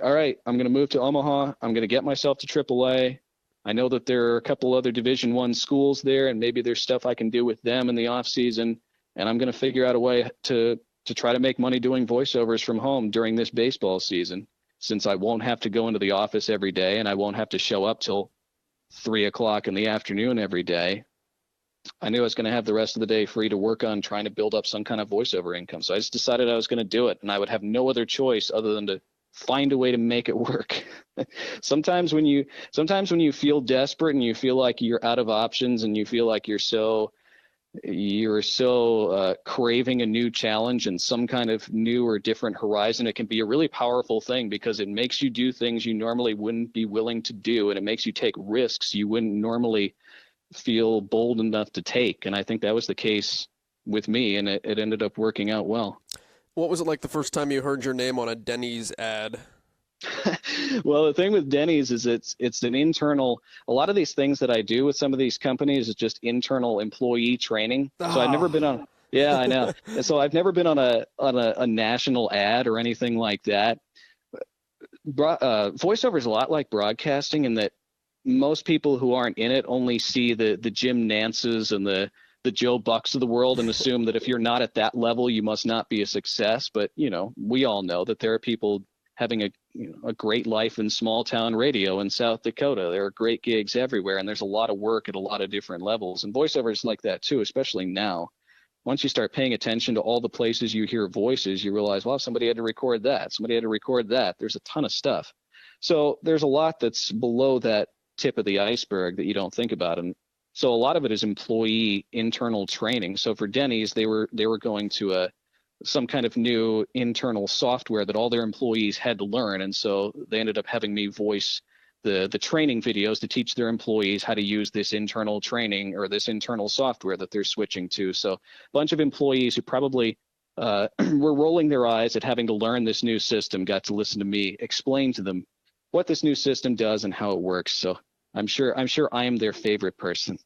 Speaker 7: all right, I'm going to move to Omaha. I'm going to get myself to AAA. I know that there are a couple other Division I schools there, and maybe there's stuff I can do with them in the off season. And I'm going to figure out a way to try to make money doing voiceovers from home during this baseball season, since I won't have to go into the office every day and I won't have to show up till 3:00 in the afternoon every day. I knew I was going to have the rest of the day free to work on trying to build up some kind of voiceover income. So I just decided I was going to do it, and I would have no other choice other than to find a way to make it work. Sometimes when you feel desperate and you feel like you're out of options and you feel like you're so craving a new challenge and some kind of new or different horizon, it can be a really powerful thing because it makes you do things you normally wouldn't be willing to do, and it makes you take risks you wouldn't normally feel bold enough to take. And I think that was the case with me, and it ended up working out well.
Speaker 5: What was it like the first time you heard your name on a Denny's ad?
Speaker 7: Well, the thing with Denny's is it's an internal. A lot of these things that I do with some of these companies is just internal employee training. So I've never been on. Yeah, I know. And so I've never been on a national ad or anything like that. Voiceover is a lot like broadcasting in that most people who aren't in it only see the Jim Nances and the Joe Bucks of the world and assume that if you're not at that level, you must not be a success. But, we all know that there are people having a great life in small town radio in South Dakota. There are great gigs everywhere, and there's a lot of work at a lot of different levels. And voiceover is like that too, especially now. Once you start paying attention to all the places you hear voices, you realize, well, somebody had to record that. Somebody had to record that. There's a ton of stuff. So there's a lot that's below that tip of the iceberg that you don't think about. And so a lot of it is employee internal training. So for Denny's, they were going to some kind of new internal software that all their employees had to learn. And so they ended up having me voice the training videos to teach their employees how to use this internal training or this internal software that they're switching to. So a bunch of employees who probably were rolling their eyes at having to learn this new system got to listen to me explain to them what this new system does and how it works. So I'm sure I am their favorite person.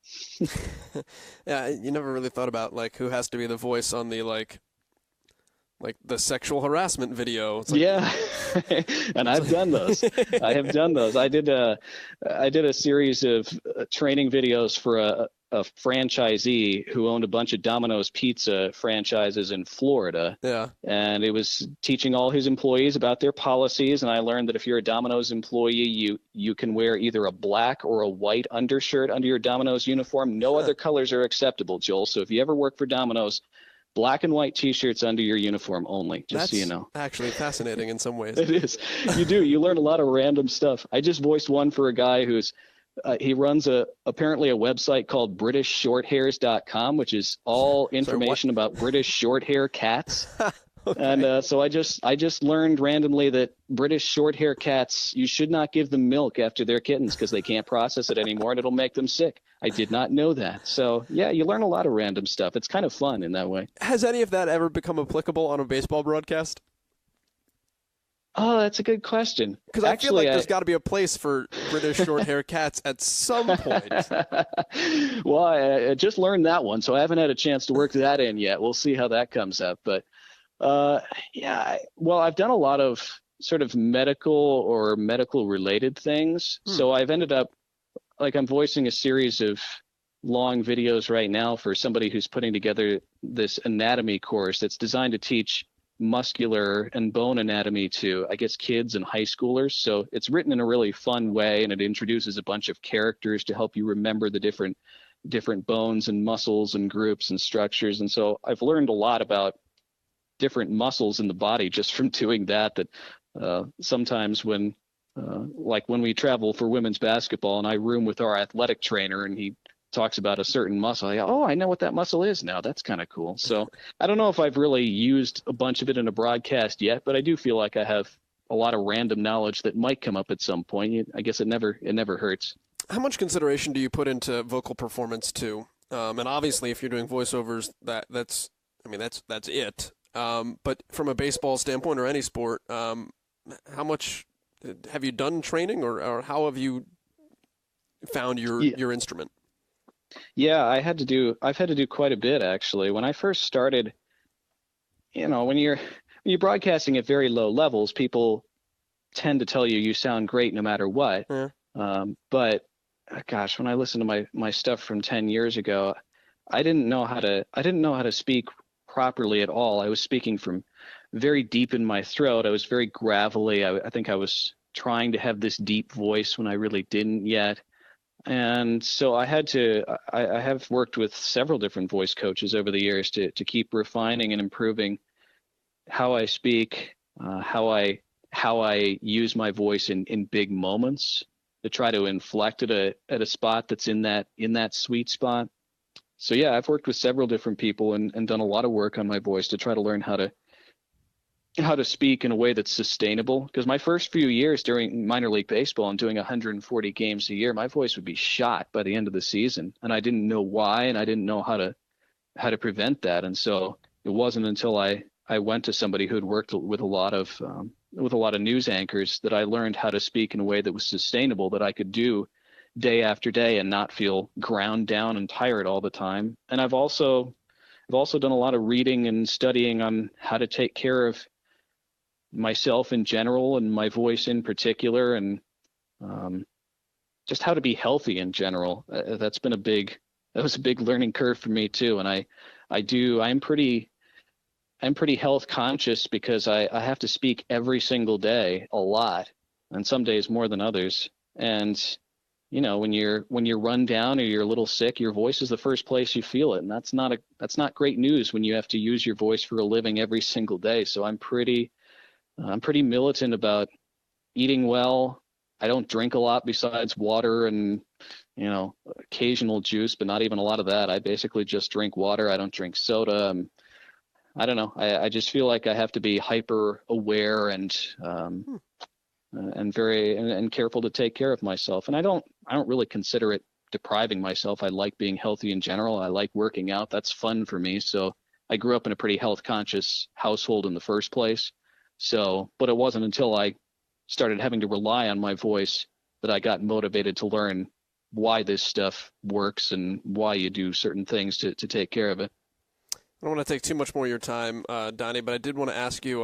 Speaker 5: Yeah, you never really thought about who has to be the voice on the like the sexual harassment video.
Speaker 7: Yeah, and I've done those. I have done those. I did a series of training videos for a franchisee who owned a bunch of Domino's pizza franchises in Florida.
Speaker 5: Yeah.
Speaker 7: And it was teaching all his employees about their policies. And I learned that if you're a Domino's employee, you can wear either a black or a white undershirt under your Domino's uniform. No other colors are acceptable, Joel. So if you ever work for Domino's, black and white T-shirts under your uniform only, just so you know.
Speaker 5: That's actually fascinating in some ways.
Speaker 7: It is. You do. You learn a lot of random stuff. I just voiced one for a guy who's he runs apparently a website called BritishShorthairs.com, which is all information about British short hair cats. Okay. And so I just learned randomly that British short hair cats, you should not give them milk after they're kittens because they can't process it anymore and it'll make them sick. I did not know that. So yeah, you learn a lot of random stuff. It's kind of fun in that way.
Speaker 5: Has any of that ever become applicable on a baseball broadcast?
Speaker 7: Oh, that's a good question.
Speaker 5: Because I feel like there's got to be a place for British short hair cats at some point.
Speaker 7: Well, I just learned that one, so I haven't had a chance to work that in yet. We'll see how that comes up. But I've done a lot of sort of medical or medical related things. So I've ended up, I'm voicing a series of long videos right now for somebody who's putting together this anatomy course that's designed to teach muscular and bone anatomy to, I guess, kids and high schoolers. So it's written in a really fun way, and it introduces a bunch of characters to help you remember the different bones and muscles and groups and structures. And so I've learned a lot about different muscles in the body just from doing that sometimes when we travel for women's basketball and I room with our athletic trainer and he talks about a certain muscle, I know what that muscle is now. That's kind of cool. So I don't know if I've really used a bunch of it in a broadcast yet, but I do feel like I have a lot of random knowledge that might come up at some point. I guess it never hurts.
Speaker 5: How much consideration do you put into vocal performance too? And obviously if you're doing voiceovers, that's it. But from a baseball standpoint or any sport, how much have you done training or how have you found your instrument?
Speaker 7: Yeah, I've had to do quite a bit actually. When I first started, when you're broadcasting at very low levels, people tend to tell you sound great no matter what. Yeah. But gosh, when I listened to my stuff from 10 years ago, I didn't know how to speak properly at all. I was speaking from very deep in my throat. I was very gravelly. I think I was trying to have this deep voice when I really didn't yet. And so I have worked with several different voice coaches over the years to keep refining and improving how I speak, how I use my voice in big moments to try to inflect it at a spot that's in that sweet spot. So yeah, I've worked with several different people and done a lot of work on my voice to try to learn how to speak in a way that's sustainable. Because my first few years during minor league baseball and doing 140 games a year, my voice would be shot by the end of the season, and I didn't know why, and I didn't know how to prevent that. And so it wasn't until I went to somebody who had worked with a lot of with a lot of news anchors that I learned how to speak in a way that was sustainable, that I could do day after day and not feel ground down and tired all the time. And I've also done a lot of reading and studying on how to take care of myself in general and my voice in particular, and just how to be healthy in general. That was a big learning curve for me too. And I'm pretty health conscious because I have to speak every single day a lot, and some days more than others. And when you're run down or you're a little sick, your voice is the first place you feel it, and that's not great news when you have to use your voice for a living every single day. So I'm pretty militant about eating well. I don't drink a lot besides water and occasional juice, but not even a lot of that. I basically just drink water. I don't drink soda. I don't know. I just feel like I have to be hyper aware and very careful to take care of myself. And I don't really consider it depriving myself. I like being healthy in general. I like working out. That's fun for me. So I grew up in a pretty health conscious household in the first place. So, but it wasn't until I started having to rely on my voice that I got motivated to learn why this stuff works and why you do certain things to take care of it.
Speaker 5: I don't want to take too much more of your time, Donny, but I did want to ask you,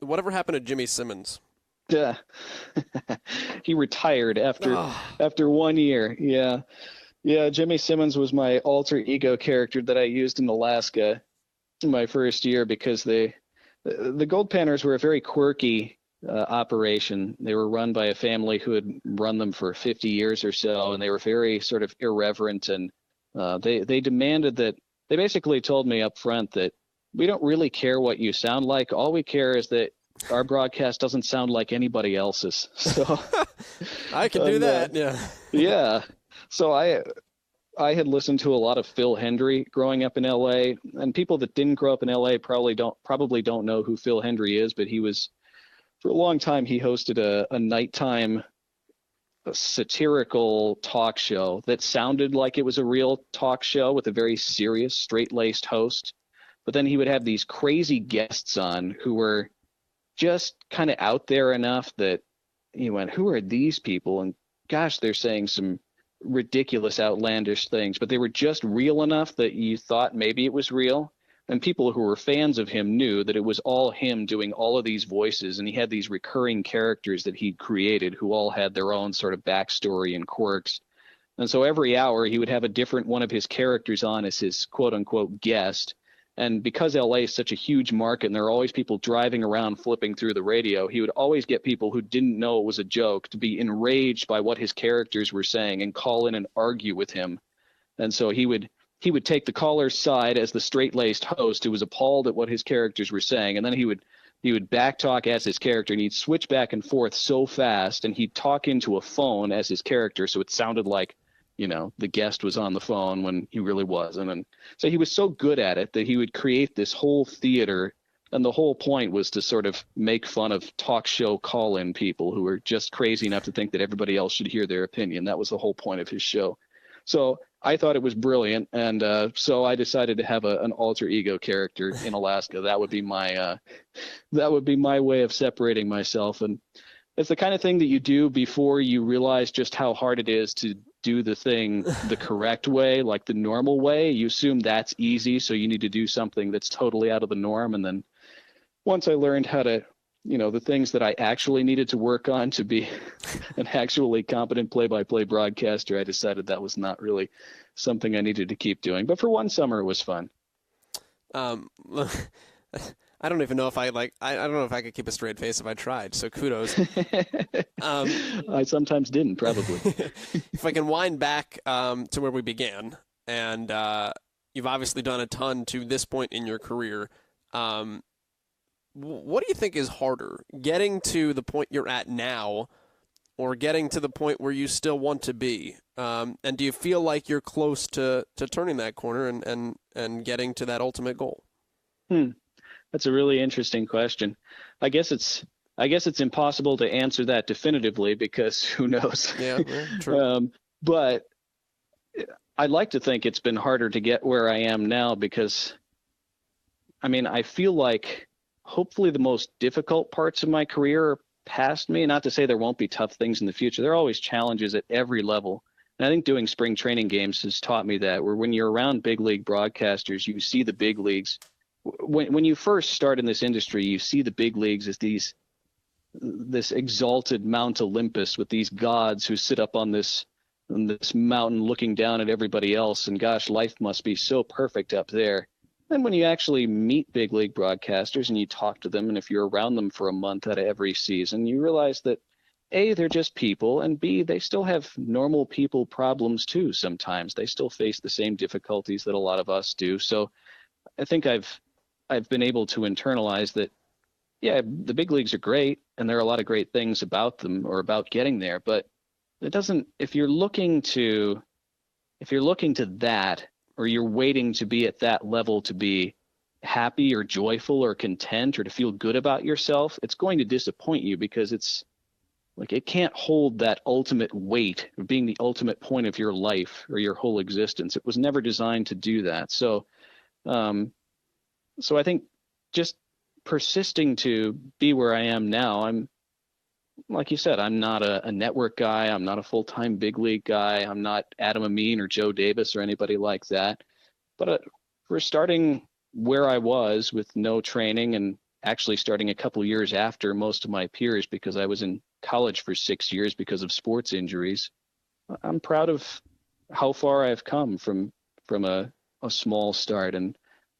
Speaker 5: whatever happened to Jimmy Simmons?
Speaker 7: Yeah, he retired after 1 year. Yeah. Jimmy Simmons was my alter ego character that I used in Alaska in my first year because the Gold Panners were a very quirky operation. They were run by a family who had run them for 50 years or so, and they were very sort of irreverent. And they demanded that. They basically told me up front that we don't really care what you sound like. All we care is that our broadcast doesn't sound like anybody else's. So
Speaker 5: I can do that. Yeah.
Speaker 7: Yeah. So I had listened to a lot of Phil Hendry growing up in LA, and people that didn't grow up in LA probably don't know who Phil Hendry is, but for a long time, he hosted a nighttime satirical talk show that sounded like it was a real talk show with a very serious, straight-laced host. But then he would have these crazy guests on who were just kind of out there enough that you went, who are these people? And gosh, they're saying some ridiculous, outlandish things, but they were just real enough that you thought maybe it was real. And people who were fans of him knew that it was all him doing all of these voices, and he had these recurring characters that he'd created who all had their own sort of backstory and quirks. And so every hour he would have a different one of his characters on as his quote-unquote guest. And because LA is such a huge market and there are always people driving around flipping through the radio, he would always get people who didn't know it was a joke to be enraged by what his characters were saying and call in and argue with him. And so he would take the caller's side as the straight-laced host who was appalled at what his characters were saying, and then he would backtalk as his character, and he'd switch back and forth so fast, and he'd talk into a phone as his character, so it sounded like, the guest was on the phone when he really wasn't. And so he was so good at it that he would create this whole theater, and the whole point was to sort of make fun of talk show call-in people who were just crazy enough to think that everybody else should hear their opinion. That was the whole point of his show. So I thought it was brilliant, and so I decided to have an alter ego character in Alaska. That would be my way of separating myself. And it's the kind of thing that you do before you realize just how hard it is to do the thing the correct way, like the normal way. You assume that's easy, so you need to do something that's totally out of the norm. And then once I learned how to, the things that I actually needed to work on to be an actually competent play-by-play broadcaster, I decided that was not really something I needed to keep doing. But for one summer, it was fun.
Speaker 5: I don't even know if I don't know if I could keep a straight face if I tried. So kudos.
Speaker 7: I sometimes didn't, probably.
Speaker 5: If I can wind back to where we began, and you've obviously done a ton to this point in your career. What do you think is harder, getting to the point you're at now, or getting to the point where you still want to be? And do you feel like you're close to turning that corner and getting to that ultimate goal?
Speaker 7: That's a really interesting question. I guess it's impossible to answer that definitively because who knows?
Speaker 5: Yeah, true.
Speaker 7: But I'd like to think it's been harder to get where I am now because, I feel like hopefully the most difficult parts of my career are past me. Not to say there won't be tough things in the future. There are always challenges at every level. And I think doing spring training games has taught me that, where when you're around big league broadcasters, you see the big leagues. When you first start in this industry, you see the big leagues as this exalted Mount Olympus with these gods who sit up on this mountain looking down at everybody else. And gosh, life must be so perfect up there. And when you actually meet big league broadcasters and you talk to them, and if you're around them for a month out of every season, you realize that A, they're just people, and B, they still have normal people problems too. Sometimes they still face the same difficulties that a lot of us do. So I think I've been able to internalize that, yeah, the big leagues are great, and there are a lot of great things about them or about getting there, but it doesn't, if you're looking to that, or you're waiting to be at that level to be happy or joyful or content or to feel good about yourself, it's going to disappoint you, because it's like it can't hold that ultimate weight of being the ultimate point of your life or your whole existence. It was never designed to do that. So I think just persisting to be where I am now, I'm, like you said, I'm not a network guy. I'm not a full-time big league guy. I'm not Adam Amin or Joe Davis or anybody like that. But for starting where I was with no training, and actually starting a couple years after most of my peers, because I was in college for 6 years because of sports injuries, I'm proud of how far I've come from a small start. And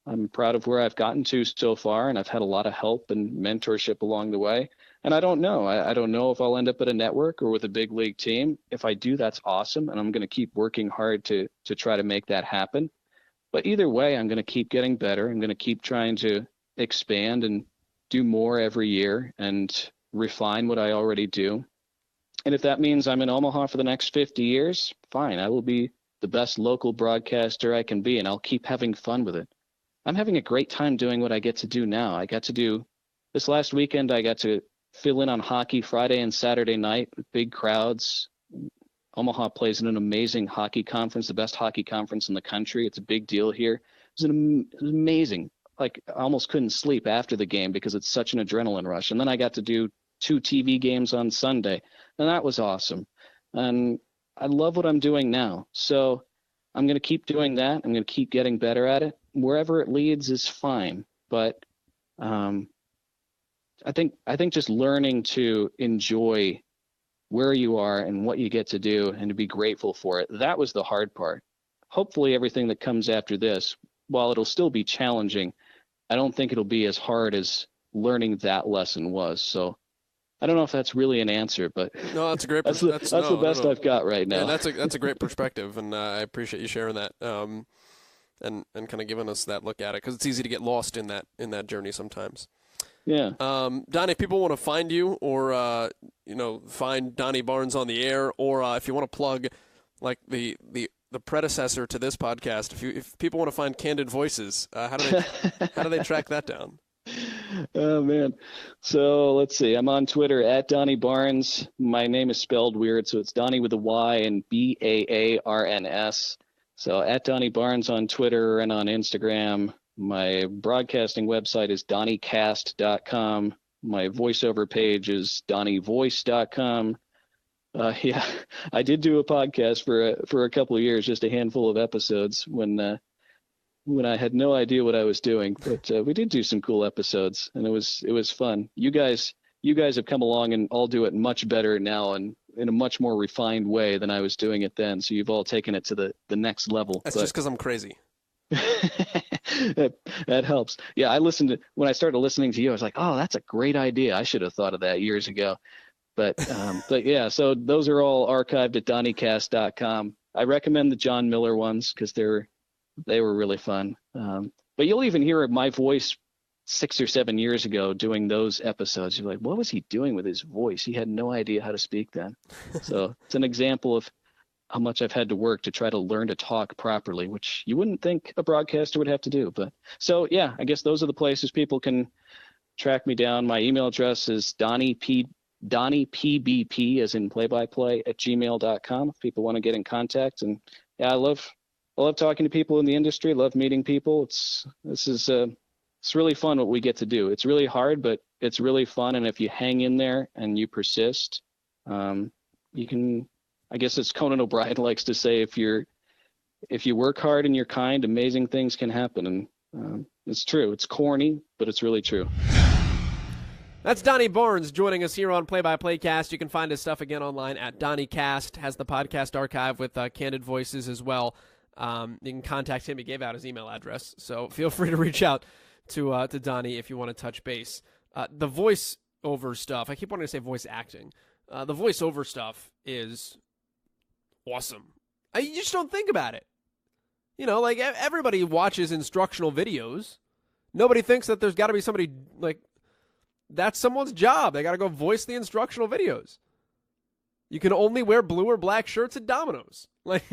Speaker 7: I'm proud of where I've gotten to so far, and I've had a lot of help and mentorship along the way. And I don't know. I don't know if I'll end up at a network or with a big league team. If I do, that's awesome, and I'm going to keep working hard to try to make that happen. But either way, I'm going to keep getting better. I'm going to keep trying to expand and do more every year and refine what I already do. And if that means I'm in Omaha for the next 50 years, fine. I will be the best local broadcaster I can be, and I'll keep having fun with it. I'm having a great time doing what I get to do now. I got to do this last weekend. I got to fill in on hockey Friday and Saturday night with big crowds. Omaha plays in an amazing hockey conference, the best hockey conference in the country. It's a big deal here. It was amazing. Like, I almost couldn't sleep after the game because it's such an adrenaline rush. And then I got to do 2 TV games on Sunday, and that was awesome. And I love what I'm doing now. So I'm going to keep doing that. I'm going to keep getting better at it. Wherever it leads is fine. But I think just learning to enjoy where you are and what you get to do and to be grateful for it, that was the hard part. Hopefully everything that comes after this, while it'll still be challenging, I don't think it'll be as hard as learning that lesson was. So I don't know if that's really an answer, but
Speaker 5: no, that's a great.
Speaker 7: that's the best I've got right now.
Speaker 5: Yeah, that's a great perspective, and I appreciate you sharing that, and kind of giving us that look at it, because it's easy to get lost in that journey sometimes.
Speaker 7: Yeah.
Speaker 5: Donny, if people want to find you, or find Donny Baarns on the air, or if you want to plug like the predecessor to this podcast, if people want to find Candid Voices, how do they track that down?
Speaker 7: Oh man. So let's see. I'm on Twitter at Donny Baarns. My name is spelled weird, so it's Donny with a Y and Baarns. So at Donny Baarns on Twitter and on Instagram. My broadcasting website is donnycast.com. My voiceover page is donnyvoice.com. Yeah, I did do a podcast for a couple of years, just a handful of episodes when I had no idea what I was doing. But we did do some cool episodes, and it was fun. You guys have come along and all do it much better now and in a much more refined way than I was doing it then. So you've all taken it to the next level.
Speaker 5: That's just because I'm crazy.
Speaker 7: that helps. Yeah, when I started listening to you, I was like, oh, that's a great idea. I should have thought of that years ago. But yeah, so those are all archived at donnycast.com. I recommend the John Miller ones because they were really fun. But you'll even hear my voice 6 or 7 years ago doing those episodes. You're like, what was he doing with his voice? He had no idea how to speak then. So it's an example of how much I've had to work to try to learn to talk properly, which you wouldn't think a broadcaster would have to do. But so, yeah, I guess those are the places people can track me down. My email address is donnypbp, as in play-by-play, @gmail.com if people want to get in contact. And yeah, I love talking to people in the industry. Love meeting people. This is it's really fun what we get to do. It's really hard, but it's really fun. And if you hang in there and you persist, you can, I guess as Conan O'Brien likes to say, if you work hard and you're kind, amazing things can happen. And it's true. It's corny, but it's really true.
Speaker 5: That's Donny Baarns joining us here on Play-by-Playcast. You can find his stuff again online at DonnyCast. Has the podcast archive with Candid Voices as well. You can contact him. He gave out his email address, so feel free to reach out to Donny if you want to touch base. The voice-over stuff, I keep wanting to say voice acting. The voice-over stuff is awesome. You just don't think about it. You know, like, everybody watches instructional videos. Nobody thinks that there's got to be somebody, like, that's someone's job. They got to go voice the instructional videos. You can only wear blue or black shirts at Domino's. Like,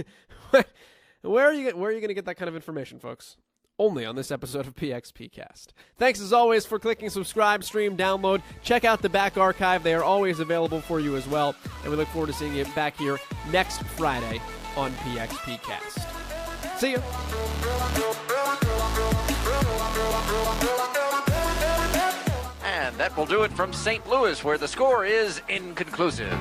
Speaker 5: where are you going to get that kind of information, folks? Only on this episode of PXPcast. Thanks as always for clicking subscribe, stream, download. Check out the back archive. They are always available for you as well. And we look forward to seeing you back here next Friday on PXPcast. See ya.
Speaker 8: And that will do it from St. Louis, where the score is inconclusive.